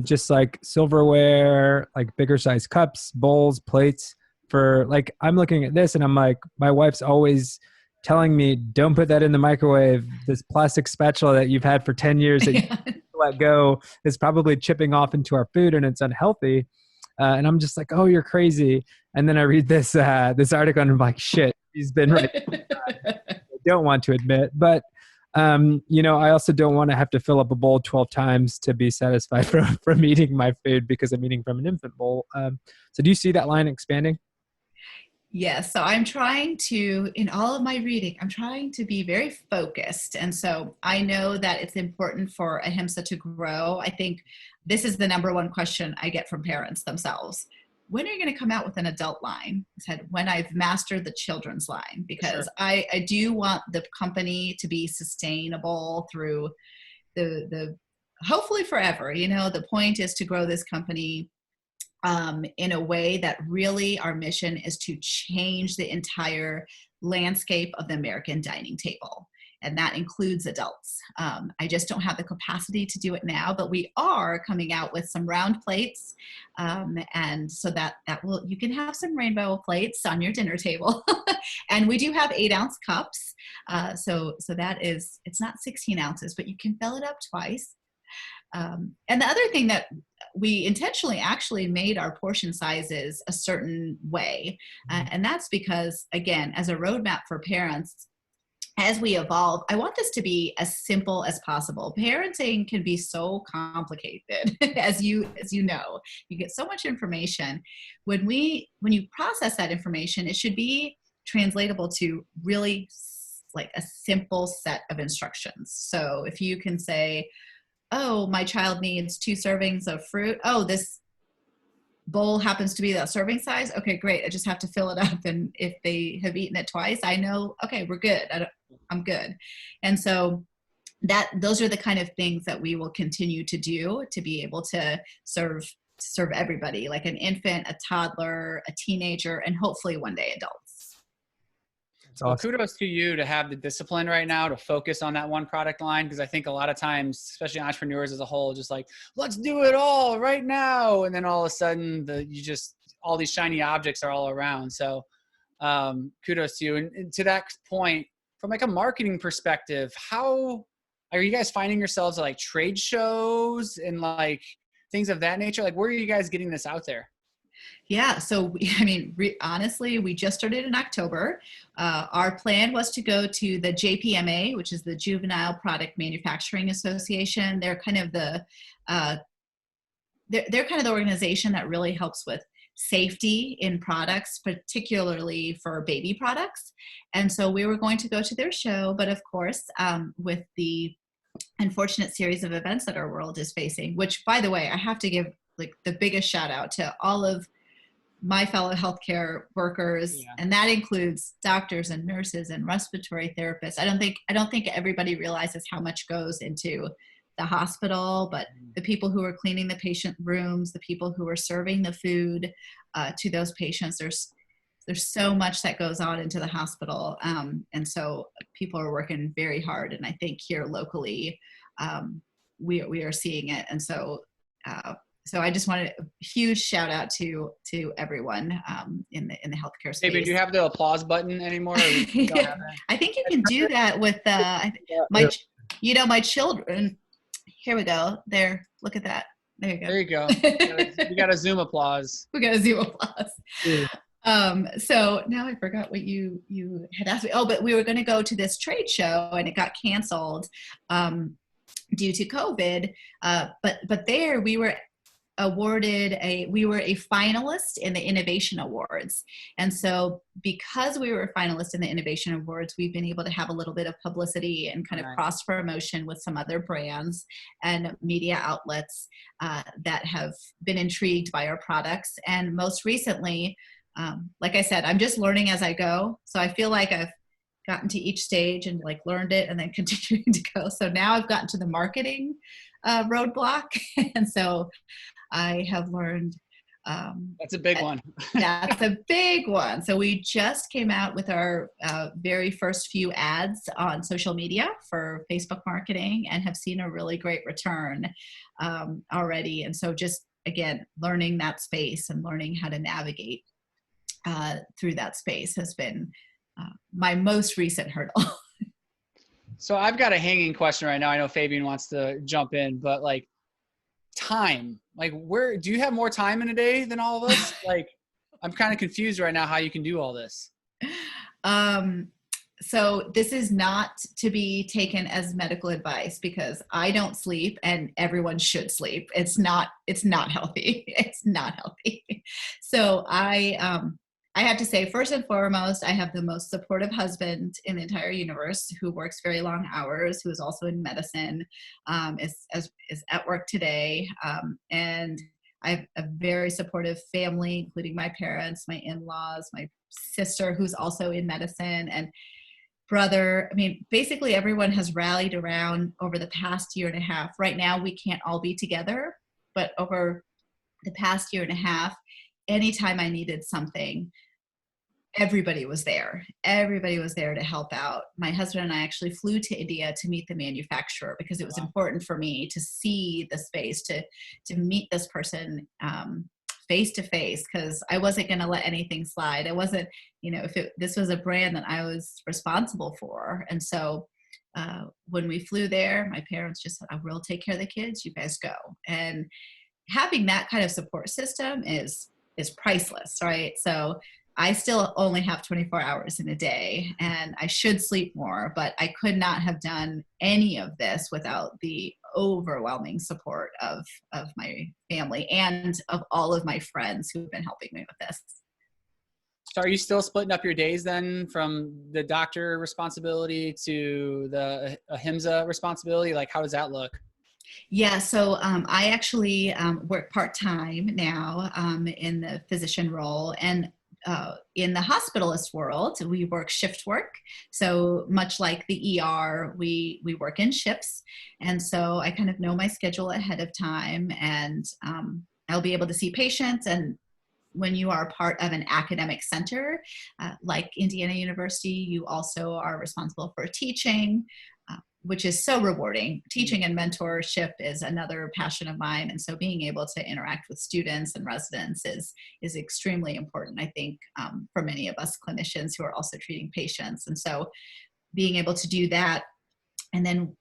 just like silverware, like bigger size cups, bowls, plates for I'm looking at this and I'm like, my wife's always telling me, don't put that in the microwave. This plastic spatula that you've had for 10 years that you let go is probably chipping off into our food and it's unhealthy. And I'm just like, oh, you're crazy. And then I read this article and I'm like, shit, he's been right. I don't want to admit, but I also don't want to have to fill up a bowl 12 times to be satisfied from eating my food because I'm eating from an infant bowl. So do you see that line expanding? Yes. So I'm trying to, in all of my reading, I'm trying to be very focused. And so I know that it's important for Ahimsa to grow. I think this is the number one question I get from parents themselves. When are you going to come out with an adult line? I said, when I've mastered the children's line, because sure. I do want the company to be sustainable through the hopefully forever. The point is to grow this company in a way that really our mission is to change the entire landscape of the American dining table. And that includes adults. I just don't have the capacity to do it now, but we are coming out with some round plates. And so that you can have some rainbow plates on your dinner table. And we do have 8-ounce cups. So that is, it's not 16 ounces, but you can fill it up twice. And the other thing that we intentionally actually made our portion sizes a certain way. And that's because, again, as a roadmap for parents, as we evolve, I want this to be as simple as possible. Parenting can be so complicated, as you know. You get so much information. When you process that information, it should be translatable to really like a simple set of instructions. So if you can say, oh, my child needs 2 servings of fruit. Oh, this bowl happens to be that serving size. Okay, great. I just have to fill it up. And if they have eaten it twice, I know, okay, we're good. I'm good. And so those are the kind of things that we will continue to do to be able to serve everybody, like an infant, a toddler, a teenager, and hopefully one day adults. Well, kudos to you to have the discipline right now to focus on that one product line. Because I think a lot of times, especially entrepreneurs as a whole, just like, let's do it all right now. And then all of a sudden all these shiny objects are all around. So kudos to you. And to that point, from like a marketing perspective, how are you guys finding yourselves at like trade shows and like things of that nature? Like, where are you guys getting this out there? Yeah. So, honestly, we just started in October. Our plan was to go to the JPMA, which is the Juvenile Product Manufacturing Association. They're kind of they're kind of the organization that really helps with safety in products, particularly for baby products. And so we were going to go to their show, but of course, with the unfortunate series of events that our world is facing, which, by the way, I have to give like the biggest shout out to all of my fellow healthcare workers. Yeah. And that includes doctors and nurses and respiratory therapists. I don't think everybody realizes how much goes into the hospital, but the people who are cleaning the patient rooms, the people who are serving the food to those patients. There's so much that goes on into the hospital. And so people are working very hard. And I think here locally, we are seeing it. And so I just wanted a huge shout out to everyone in the healthcare space. Maybe do you have the applause button anymore? Yeah, I think you can do that with my children. Here we go. There, look at that. There you go. There you go. You got a Zoom applause. We got a Zoom applause. Yeah. So now I forgot what you had asked me. Oh, but we were going to go to this trade show and it got canceled due to COVID. But there we were awarded we were a finalist in the Innovation Awards. And so because we were a finalist in the Innovation Awards, we've been able to have a little bit of publicity and kind of cross promotion with some other brands and media outlets that have been intrigued by our products. And most recently, like I said, I'm just learning as I go. So I feel like I've gotten to each stage and like learned it and then continuing to go. So now I've gotten to the marketing roadblock. And so I have learned. That's a big one. That's a big one. So we just came out with our very first few ads on social media for Facebook marketing and have seen a really great return already. And so just, again, learning that space and learning how to navigate through that space has been my most recent hurdle. So I've got a hanging question right now. I know Fabian wants to jump in, but like time, like where do you have more time in a day than all of us? Like, I'm kind of confused right now how you can do all this. So this is not to be taken as medical advice because I don't sleep and everyone should sleep. It's not healthy. It's not healthy. So I have to say, first and foremost, I have the most supportive husband in the entire universe who works very long hours, who is also in medicine, is at work today. And I have a very supportive family, including my parents, my in-laws, my sister, who's also in medicine, and brother. I mean, basically everyone has rallied around over the past year and a half. Right now, we can't all be together, but over the past year and a half, anytime I needed something, everybody was there. Everybody was there to help out. My husband and I actually flew to India to meet the manufacturer because it was important for me to see the space, to meet this person face to face, because I wasn't going to let anything slide. I wasn't, this was a brand that I was responsible for. And so when we flew there, my parents just said, I will take care of the kids. You guys go. And having that kind of support system is priceless, right? So I still only have 24 hours in a day and I should sleep more, but I could not have done any of this without the overwhelming support of my family and of all of my friends who've been helping me with this. So are you still splitting up your days then from the doctor responsibility to the Ahimsa responsibility? Like, how does that look? Yeah, so I actually work part-time now in the physician role, and in the hospitalist world, we work shift work. So much like the ER, we work in shifts. And so I kind of know my schedule ahead of time, and I'll be able to see patients. And when you are part of an academic center, like Indiana University, you also are responsible for teaching, which is so rewarding. Teaching and mentorship is another passion of mine. And so being able to interact with students and residents is extremely important, I think, for many of us clinicians who are also treating patients. And so being able to do that, and then,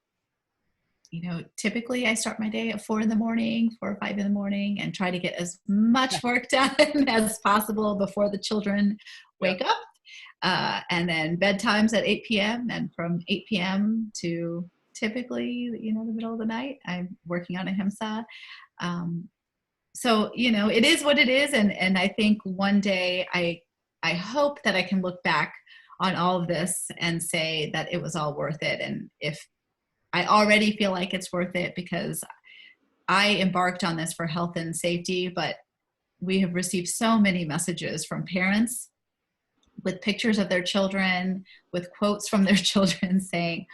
typically I start my day at 4 or 5 in the morning and try to get as much work done as possible before the children wake up. And then bedtime's at 8 p.m. and from 8 p.m. to typically, the middle of the night, I'm working on Ahimsa. So, it is what it is. And I think one day I hope that I can look back on all of this and say that it was all worth it. And if I already feel like it's worth it because I embarked on this for health and safety, but we have received so many messages from parents with pictures of their children, with quotes from their children saying,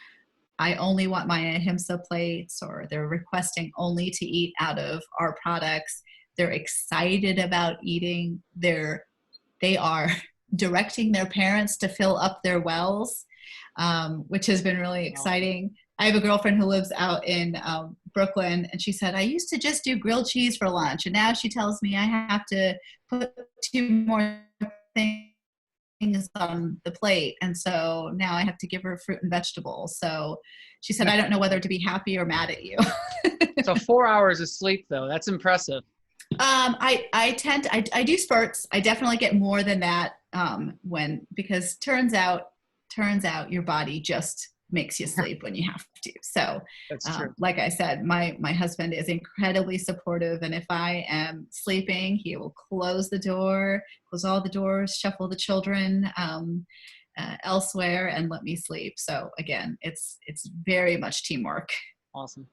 I only want my Ahimsa plates, or they're requesting only to eat out of our products. They're excited about eating. They are directing their parents to fill up their wells, which has been really exciting. I have a girlfriend who lives out in Brooklyn, and she said, I used to just do grilled cheese for lunch, and now she tells me I have to put 2 more things on the plate, and so now I have to give her fruit and vegetables. So she said, I don't know whether to be happy or mad at you. So 4 hours of sleep, though, that's impressive. I do spurts. I definitely get more than that because turns out your body just makes you sleep when you have to. So That's true. like I said, my husband is incredibly supportive, and if I am sleeping, he will close all the doors, shuffle the children elsewhere, and let me sleep. So again, it's very much teamwork. Awesome.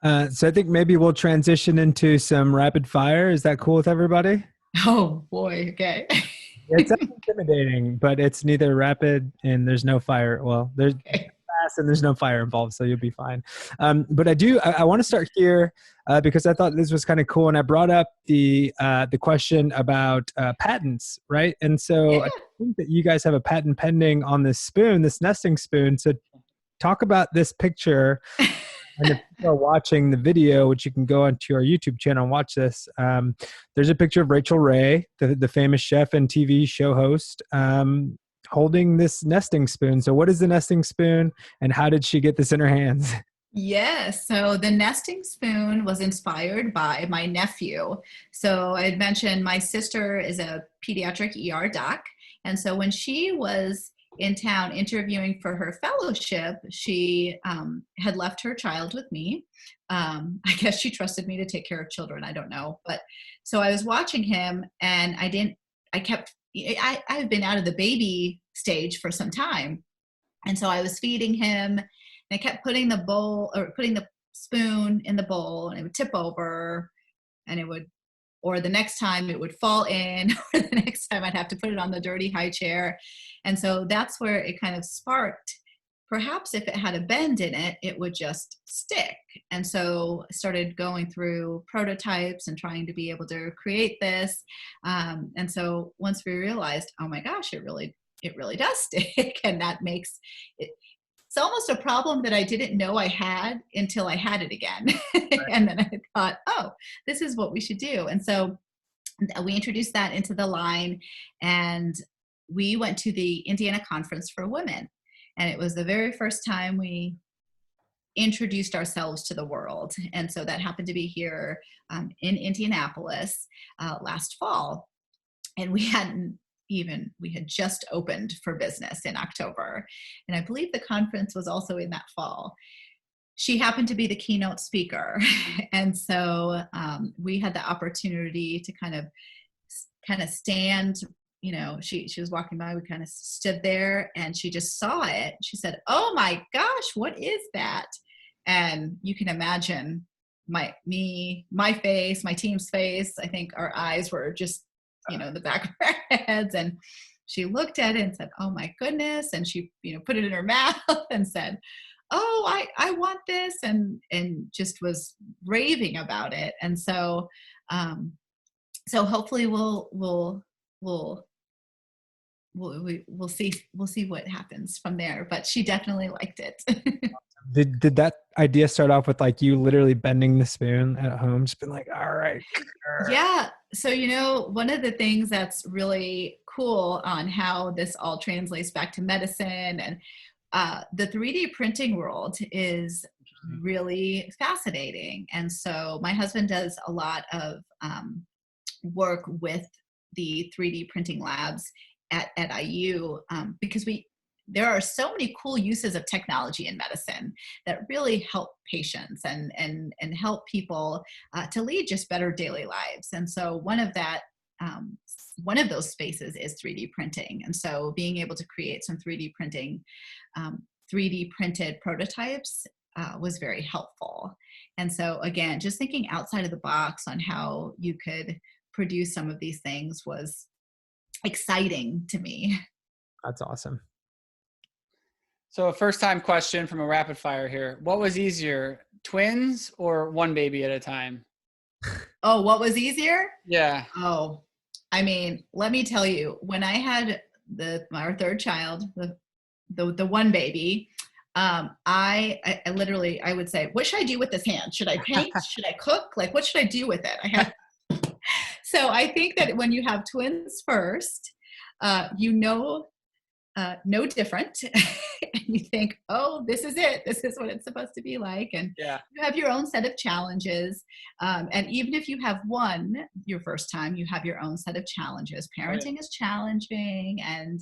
So I think maybe we'll transition into some rapid fire. Is that cool with everybody? Oh boy. Okay. It's intimidating, but it's neither rapid and there's no fire. Well, there's fast and there's no fire involved, so you'll be fine. But I want to start here because I thought this was kind of cool, and I brought up the question about patents, right? And so I think that you guys have a patent pending on this spoon, this nesting spoon. So talk about this picture. And if people are watching the video, which you can go onto our YouTube channel and watch this, there's a picture of Rachel Ray, the famous chef and TV show host, holding this nesting spoon. So what is the nesting spoon, and how did she get this in her hands? Yes. So the nesting spoon was inspired by my nephew. So I had mentioned my sister is a pediatric ER doc. And so when she was in town interviewing for her fellowship, she had left her child with me. I guess she trusted me to take care of children. I don't know. But so I was watching him, and I've been out of the baby stage for some time. And so I was feeding him, and I kept putting the spoon in the bowl, and it would tip over, and or the next time it would fall in, or the next time I'd have to put it on the dirty high chair. And so that's where it kind of sparked. Perhaps if it had a bend in it, it would just stick. And so I started going through prototypes and trying to be able to create this. And so once we realized, oh my gosh, it really does stick. And that makes it, it's almost a problem that I didn't know I had until I had it again. Right. And then I thought, oh, this is what we should do. And so we introduced that into the line, and we went to the Indiana Conference for Women. And it was the very first time we introduced ourselves to the world. And so that happened to be here in Indianapolis last fall. And we had just opened for business in October. And I believe the conference was also in that fall. She happened to be the keynote speaker. And so we had the opportunity to kind of stand, she was walking by, we kind of stood there, and she just saw it. She said, oh my gosh, what is that? And you can imagine my face, my team's face. I think our eyes were just, the back of our heads. And she looked at it and said, oh my goodness. And she, put it in her mouth and said, oh, I want this, and just was raving about it. And so, hopefully we'll see what happens from there. But she definitely liked it. Did that idea start off with like you literally bending the spoon at home, just been like, all right? Yeah. So, one of the things that's really cool on how this all translates back to medicine and the 3D printing world is really fascinating. And so my husband does a lot of work with the 3D printing labs at IU because there are so many cool uses of technology in medicine that really help patients and help people to lead just better daily lives. And so one of those spaces is 3D printing. And so being able to create some 3D printed prototypes was very helpful. And so again, just thinking outside of the box on how you could produce some of these things was exciting to me. That's awesome. So a first time question from a rapid fire here. What was easier, twins or one baby at a time? Oh, what was easier? Yeah. Oh, I mean, let me tell you, when I had our third child, the one baby, I literally, I would say, what should I do with this hand? Should I paint? Should I cook? Like, what should I do with it? So I think that when you have twins first, you know, no different. And you think, oh, this is it. This is what it's supposed to be like. And Yeah. you have your own set of challenges. And even if you have one, your first time, you have your own set of challenges. Parenting is challenging, and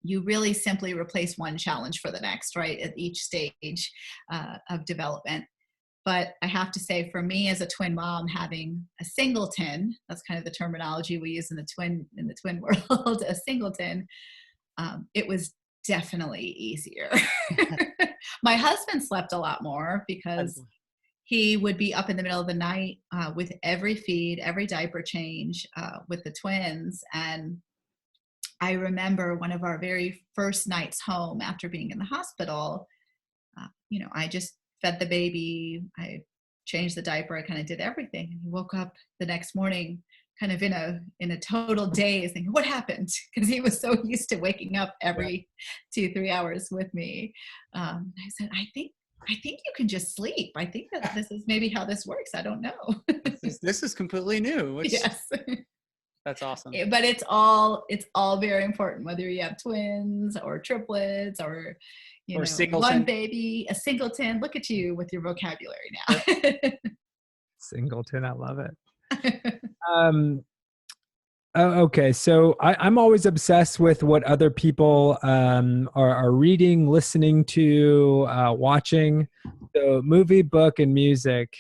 you really simply replace one challenge for the next, right? At each stage of development. But I have to say, for me as a twin mom, having a singleton, that's kind of the terminology we use in the twin world, a singleton, it was definitely easier. My husband slept a lot more because he would be up in the middle of the night with every feed, every diaper change with the twins. And I remember one of our very first nights home after being in the hospital, I just fed the baby, I changed the diaper, I kind of did everything. And he woke up the next morning kind of in a total daze, thinking, what happened? Because he was so used to waking up every 2-3 hours with me. I said, I think you can just sleep. I think that this is maybe how this works. I don't know. This is completely new. Yes. That's awesome. But it's all very important, whether you have twins or triplets or one baby, a singleton. Look at you with your vocabulary now. Singleton, I love it. Okay, so I'm always obsessed with what other people are reading, listening to, watching. So movie, book, and music.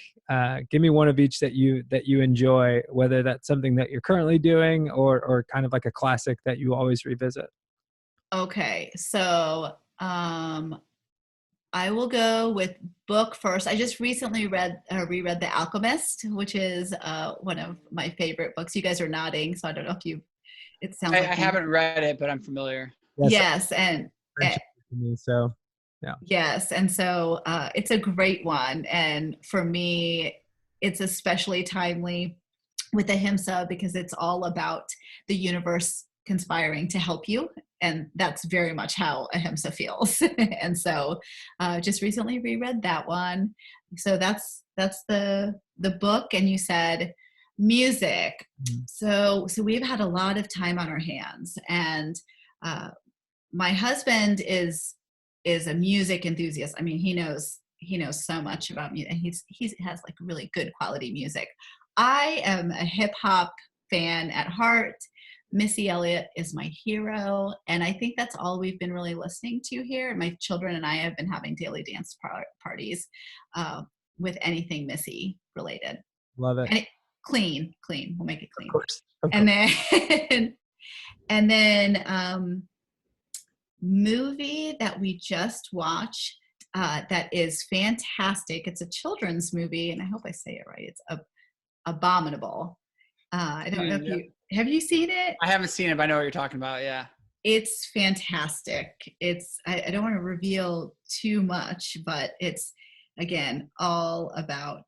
Give me one of each that you enjoy, whether that's something that you're currently doing or kind of like a classic that you always revisit. Okay, so I will go with book first. I just recently reread The Alchemist, which is one of my favorite books. You guys are nodding, so I don't know if it sounds like I haven't read it, but I'm familiar. Yes, and so yeah. Yes, and so it's a great one, and for me, it's especially timely with Ahimsa because it's all about the universe conspiring to help you, and that's very much how Ahimsa feels. And so, just recently reread that one. So that's the book, and you said music. So we've had a lot of time on our hands, and my husband is a music enthusiast. I mean, he knows so much about music, and he has like really good quality music. I am a hip hop fan at heart. Missy Elliott is my hero, and I think that's all we've been really listening to here. My children and I have been having daily dance parties with anything Missy related. Love it. And clean. We'll make it clean. Of course. And then movie that we just watched that is fantastic. It's a children's movie, and I hope I say it right. It's Abominable. I don't know if have you seen it? I haven't seen it, but I know what you're talking about. Yeah. It's fantastic. I don't want to reveal too much, but it's, again, all about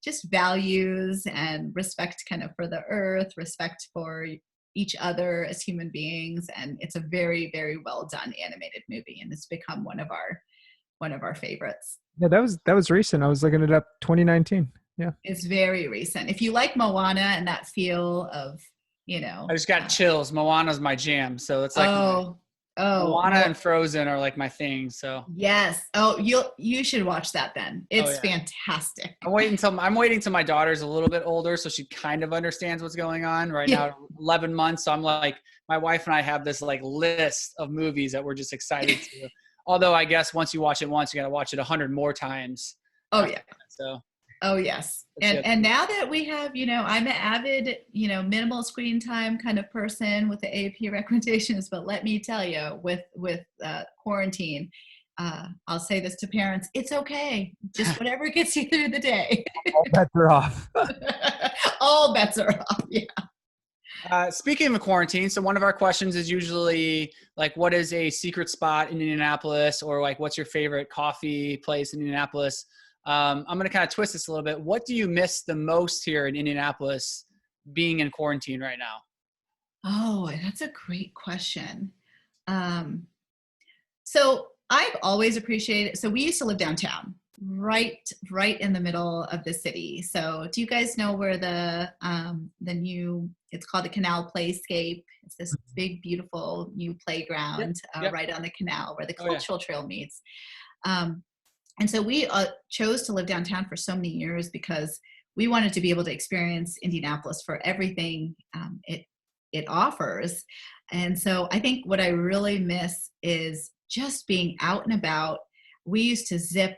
just values and respect kind of for the earth, respect for each other as human beings. And it's a very, very well done animated movie. And it's become one of our favorites. Yeah, that was recent. I was looking it up, 2019. Yeah. It's very recent. If you like Moana and that feel of, I just got chills. Moana's my jam. So it's like Moana and Frozen are like my thing. So yes. Oh, you should watch that then. It's fantastic. I'm waiting till my daughter's a little bit older, so she kind of understands what's going on right now. 11 months. So I'm like, my wife and I have this like list of movies that we're just excited to. Although I guess once you watch it once, you got to watch it 100 more times. Oh yeah. So. Oh yes. And now that we have, I'm an avid, minimal screen time kind of person with the AAP recommendations, but let me tell you, with quarantine, I'll say this to parents, it's okay. Just whatever gets you through the day. All bets are off. All bets are off. Yeah. Speaking of quarantine, so one of our questions is usually like, what is a secret spot in Indianapolis, or like, what's your favorite coffee place in Indianapolis? I'm going to kind of twist this a little bit. What do you miss the most here in Indianapolis being in quarantine right now? Oh, that's a great question. Um, so I've always appreciated, so we used to live downtown, right in the middle of the city. So do you guys know where the new, it's called the Canal Playscape. It's this big, beautiful new playground Yep. right on the canal where the Oh, yeah. cultural trail meets. And so we chose to live downtown for so many years because we wanted to be able to experience Indianapolis for everything it offers. And so I think what I really miss is just being out and about. We used to zip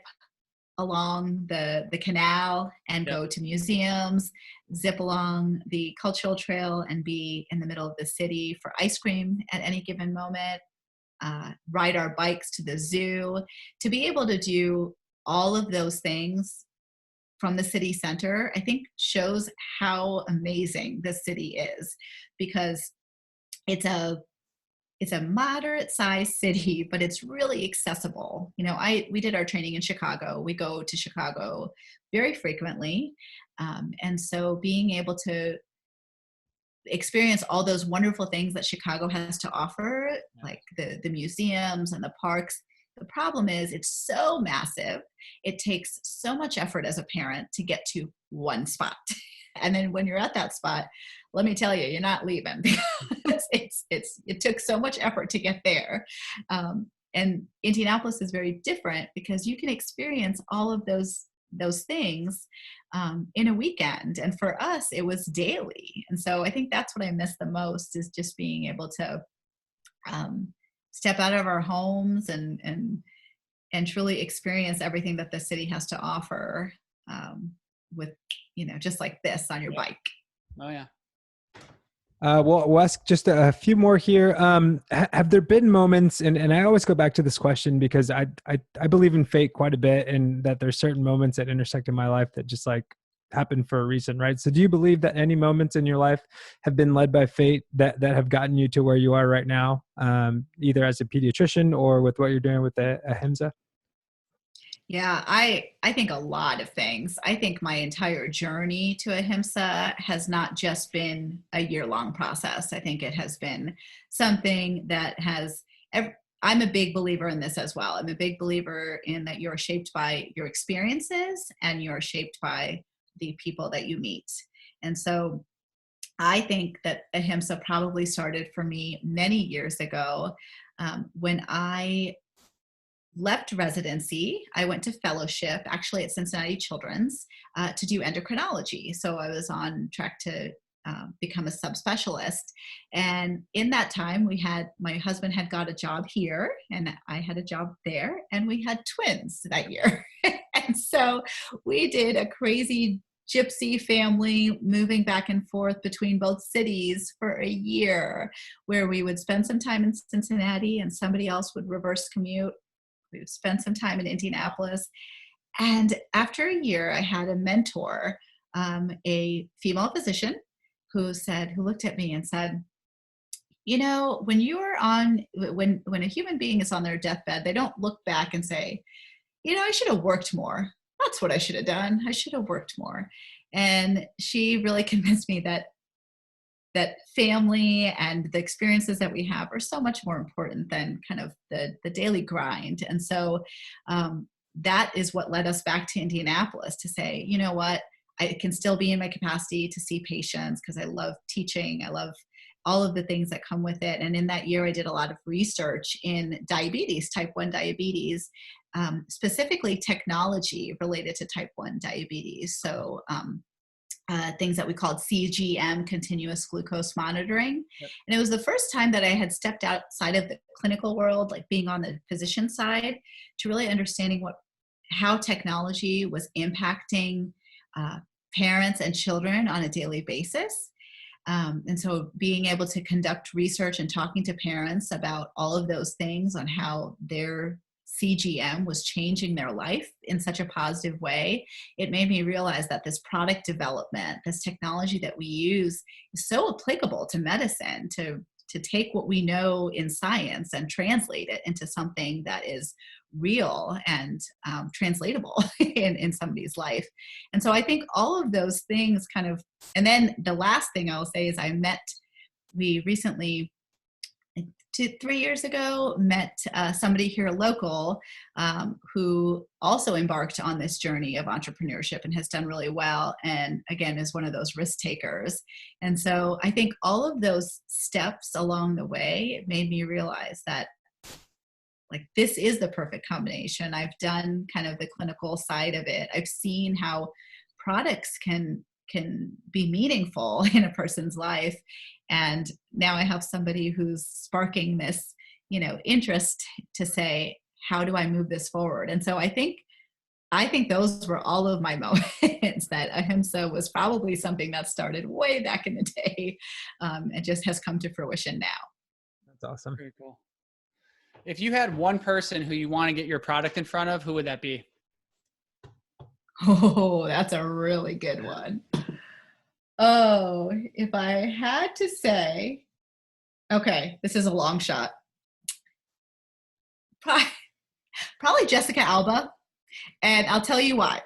along the canal and Yep. go to museums, zip along the cultural trail and be in the middle of the city for ice cream at any given moment, ride our bikes to the zoo. To be able to do all of those things from the city center, I think shows how amazing this city is, because it's a moderate sized city, but it's really accessible. You know, we did our training in Chicago. We go to Chicago very frequently. And so being able to experience all those wonderful things that Chicago has to offer, like the museums and the parks. The problem is it's so massive. It takes so much effort as a parent to get to one spot. And then when you're at that spot, let me tell you, you're not leaving because it took so much effort to get there. And Indianapolis is very different because you can experience all of those things in a weekend. And for us, it was daily. And so I think that's what I miss the most, is just being able to step out of our homes and truly experience everything that the city has to offer with, just like this on your bike. Oh, yeah. Well, we'll ask just a few more here. Have there been moments, and I always go back to this question because I believe in fate quite a bit, and that there's certain moments that intersect in my life that just like happen for a reason, right? So do you believe that any moments in your life have been led by fate that have gotten you to where you are right now, either as a pediatrician or with what you're doing with the Ahimsa? Yeah, I think a lot of things. I think my entire journey to Ahimsa has not just been a year-long process. I think it has been something that I'm a big believer in this as well. I'm a big believer in that you're shaped by your experiences and you're shaped by the people that you meet. And so I think that Ahimsa probably started for me many years ago. When I left residency, I went to fellowship, actually at Cincinnati Children's, to do endocrinology. So I was on track to become a subspecialist. And in that time, my husband had got a job here and I had a job there, and we had twins that year. And so we did a crazy gypsy family moving back and forth between both cities for a year, where we would spend some time in Cincinnati and somebody else would reverse commute. We would spend some time in Indianapolis. And after a year, I had a mentor, a female physician who looked at me and said, when a human being is on their deathbed, they don't look back and say, I should have worked more. That's what I should have done. I should have worked more. And she really convinced me that family and the experiences that we have are so much more important than kind of the daily grind. And so that is what led us back to Indianapolis to say, you know what, I can still be in my capacity to see patients because I love teaching. I love all of the things that come with it. And in that year, I did a lot of research in diabetes, type 1 diabetes, specifically technology related to type 1 diabetes. So things that we called CGM, continuous glucose monitoring. Yep. And it was the first time that I had stepped outside of the clinical world, like being on the physician side, to really understanding how technology was impacting parents and children on a daily basis. And so being able to conduct research and talking to parents about all of those things on how their CGM was changing their life in such a positive way, it made me realize that this product development, this technology that we use, is so applicable to medicine, to take what we know in science and translate it into something that is real and translatable in somebody's life. And so I think all of those things kind of, and then the last thing I'll say is we recently, 3 years ago, met somebody here local who also embarked on this journey of entrepreneurship and has done really well. And again, is one of those risk takers. And so I think all of those steps along the way made me realize that like this is the perfect combination. I've done kind of the clinical side of it. I've seen how products can be meaningful in a person's life. And now I have somebody who's sparking this, interest to say, how do I move this forward? And so I think those were all of my moments that Ahimsa was probably something that started way back in the day and just has come to fruition now. That's awesome. Very cool. If you had one person who you want to get your product in front of, who would that be? Oh, that's a really good one. Oh, if I had to say, okay, this is a long shot. Probably Jessica Alba. And I'll tell you why.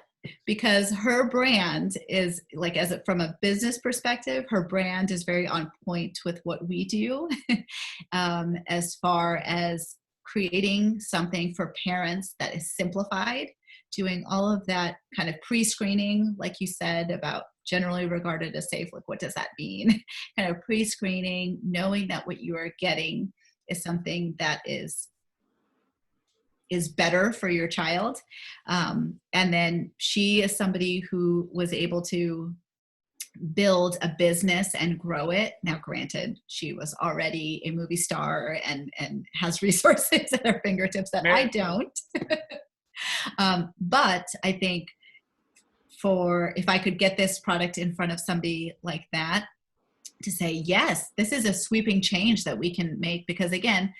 Because her brand is like, from a business perspective, her brand is very on point with what we do as far as creating something for parents that is simplified, doing all of that kind of pre-screening, like you said, about generally regarded as safe. Like, what does that mean? Kind of pre-screening, knowing that what you are getting is something that is better for your child. And then she is somebody who was able to build a business and grow it. Now, granted, she was already a movie star and has resources at her fingertips that I don't. But I think if I could get this product in front of somebody like that to say, yes, this is a sweeping change that we can make, because again,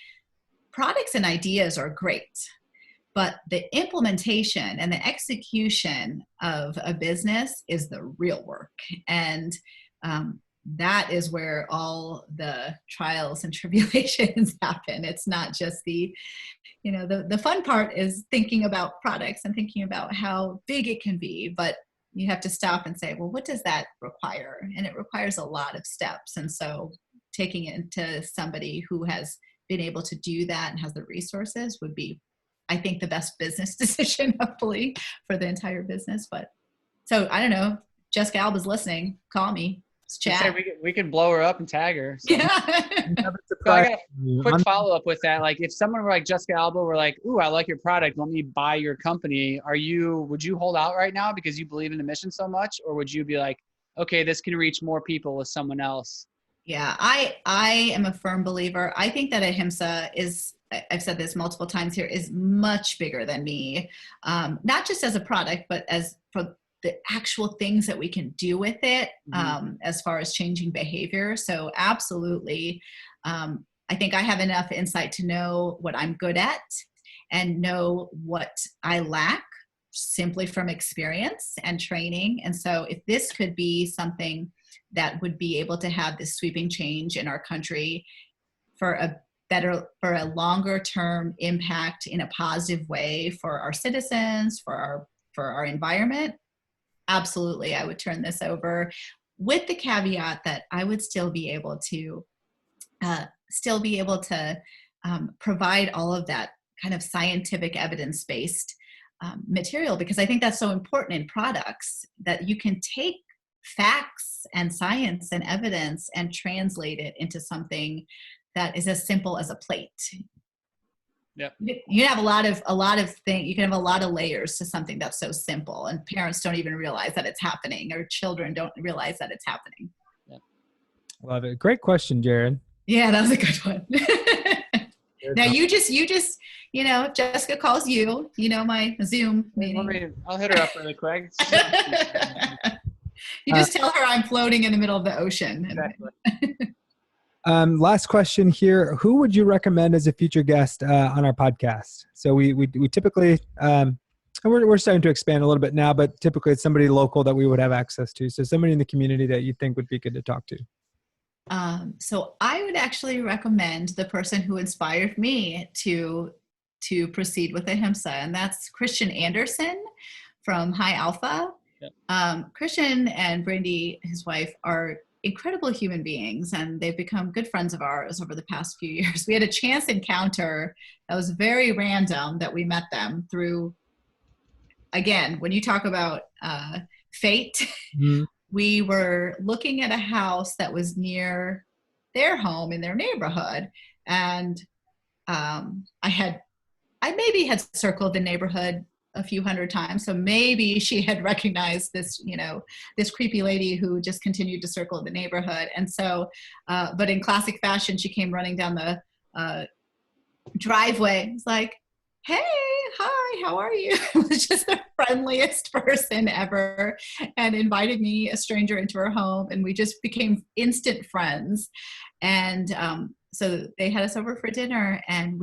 products and ideas are great, but the implementation and the execution of a business is the real work. And that is where all the trials and tribulations happen. It's not just the fun part is thinking about products and thinking about how big it can be, but you have to stop and say, well, what does that require? And it requires a lot of steps. And so taking it to somebody who has been able to do that and has the resources would be, I think, the best business decision, hopefully, for the entire business. But so I don't know, Jessica Alba's listening, call me. Chat. We could blow her up and tag her. So. Yeah. So I got a quick follow-up with that. Like, if someone were like Jessica Alba were like, ooh, I like your product, let me buy your company. Would you hold out right now because you believe in the mission so much? Or would you be like, okay, this can reach more people with someone else? Yeah, I am a firm believer. I think that Ahimsa is, I've said this multiple times here, is much bigger than me. Not just as a product, but as for the actual things that we can do with it, as far as changing behavior. So absolutely. I think I have enough insight to know what I'm good at and know what I lack simply from experience and training. And so if this could be something that would be able to have this sweeping change in our country for a longer term impact in a positive way for our citizens, for our environment, absolutely, I would turn this over, with the caveat that I would still be able to provide all of that kind of scientific evidence-based material, because I think that's so important in products, that you can take facts and science and evidence and translate it into something that is as simple as a plate. Yep. You have a lot of things. You can have a lot of layers to something that's so simple, and parents don't even realize that it's happening, or children don't realize that it's happening. Yep. Love it. Great question, Jared. Yeah, that was a good one. Now you just, if Jessica calls you, my Zoom meeting. I'll hit her up really quick. You just tell her I'm floating in the middle of the ocean. Exactly. Last question here. Who would you recommend as a future guest on our podcast? So we typically, and we're starting to expand a little bit now, but typically it's somebody local that we would have access to. So somebody in the community that you think would be good to talk to. So I would actually recommend the person who inspired me to proceed with Ahimsa, and that's Christian Anderson from High Alpha. Yep. Christian and Brandy, his wife, are incredible human beings, and they've become good friends of ours over the past few years. We had a chance encounter that was very random that we met them through, again, when you talk about fate, mm-hmm. We were looking at a house that was near their home in their neighborhood, and I maybe had circled the neighborhood a few hundred times. So maybe she had recognized this, this creepy lady who just continued to circle the neighborhood. And so, but in classic fashion, she came running down the driveway. It's like, hey, hi, how are you? It was just the friendliest person ever, and invited me, a stranger, into her home. And we just became instant friends. And so they had us over for dinner, and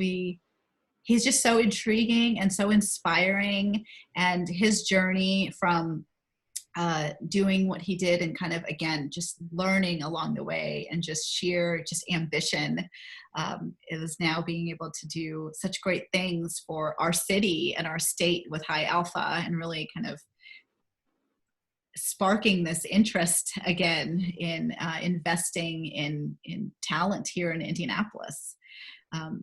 he's just so intriguing and so inspiring, and his journey from doing what he did and kind of, again, just learning along the way, and just sheer ambition. It is now being able to do such great things for our city and our state with High Alpha, and really kind of sparking this interest again in investing in talent here in Indianapolis.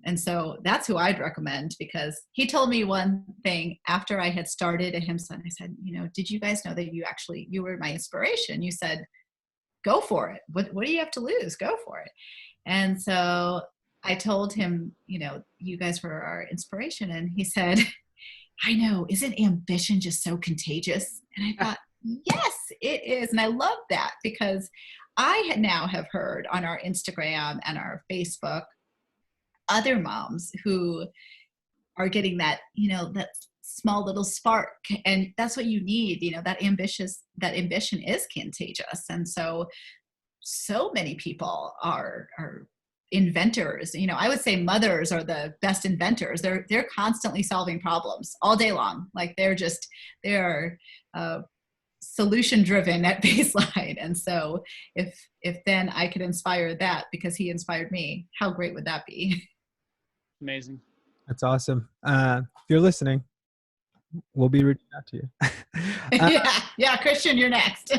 And so that's who I'd recommend, because he told me one thing after I had started Ahimsa. I said, did you guys know that you were my inspiration? You said, go for it. What do you have to lose? Go for it. And so I told him, you guys were our inspiration. And he said, I know, isn't ambition just so contagious? And I thought, yes, it is. And I love that, because I now have heard on our Instagram and our Facebook other moms who are getting that, that small little spark, and that's what you need. That ambition is contagious. And so many people are inventors. I would say mothers are the best inventors. They're constantly solving problems all day long. Like they're solution driven at baseline. And so if then I could inspire that because he inspired me, how great would that be? Amazing. That's awesome. If you're listening, we'll be reaching out to you. Yeah, Christian, you're next.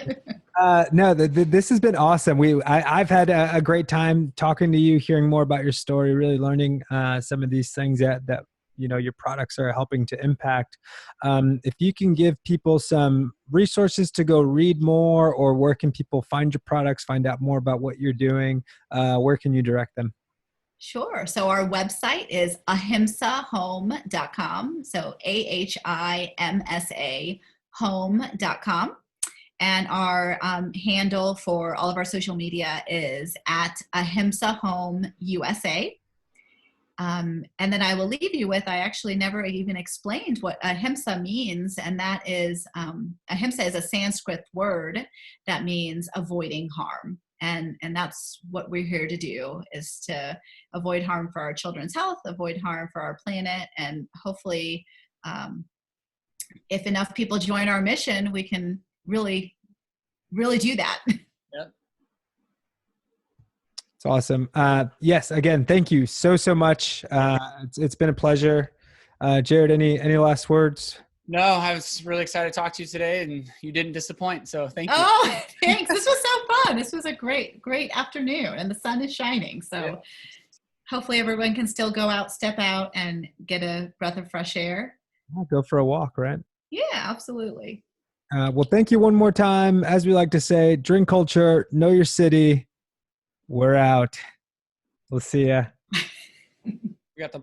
No, this has been awesome. I've had a great time talking to you, hearing more about your story, really learning some of these things that your products are helping to impact. If you can give people some resources to go read more, or where can people find your products, find out more about what you're doing, where can you direct them? Sure. So our website is ahimsahome.com. So AHIMSA home.com. And our handle for all of our social media is at Ahimsa Home USA. And then I will leave you with, I actually never even explained what Ahimsa means. And that is, Ahimsa is a Sanskrit word that means avoiding harm. And that's what we're here to do, is to avoid harm for our children's health, avoid harm for our planet. And hopefully, if enough people join our mission, we can really, really do that. Yep. It's awesome. Yes, again, thank you so much. It's been a pleasure. Jared, any last words? No, I was really excited to talk to you today, and you didn't disappoint. So thank you. Oh, thanks. This was so fun. This was a great afternoon, and the sun is shining. So hopefully everyone can still go out, step out, and get a breath of fresh air. I'll go for a walk, right? Yeah, absolutely. Well, thank you one more time. As we like to say, drink culture, know your city. We're out. We'll see ya. We got the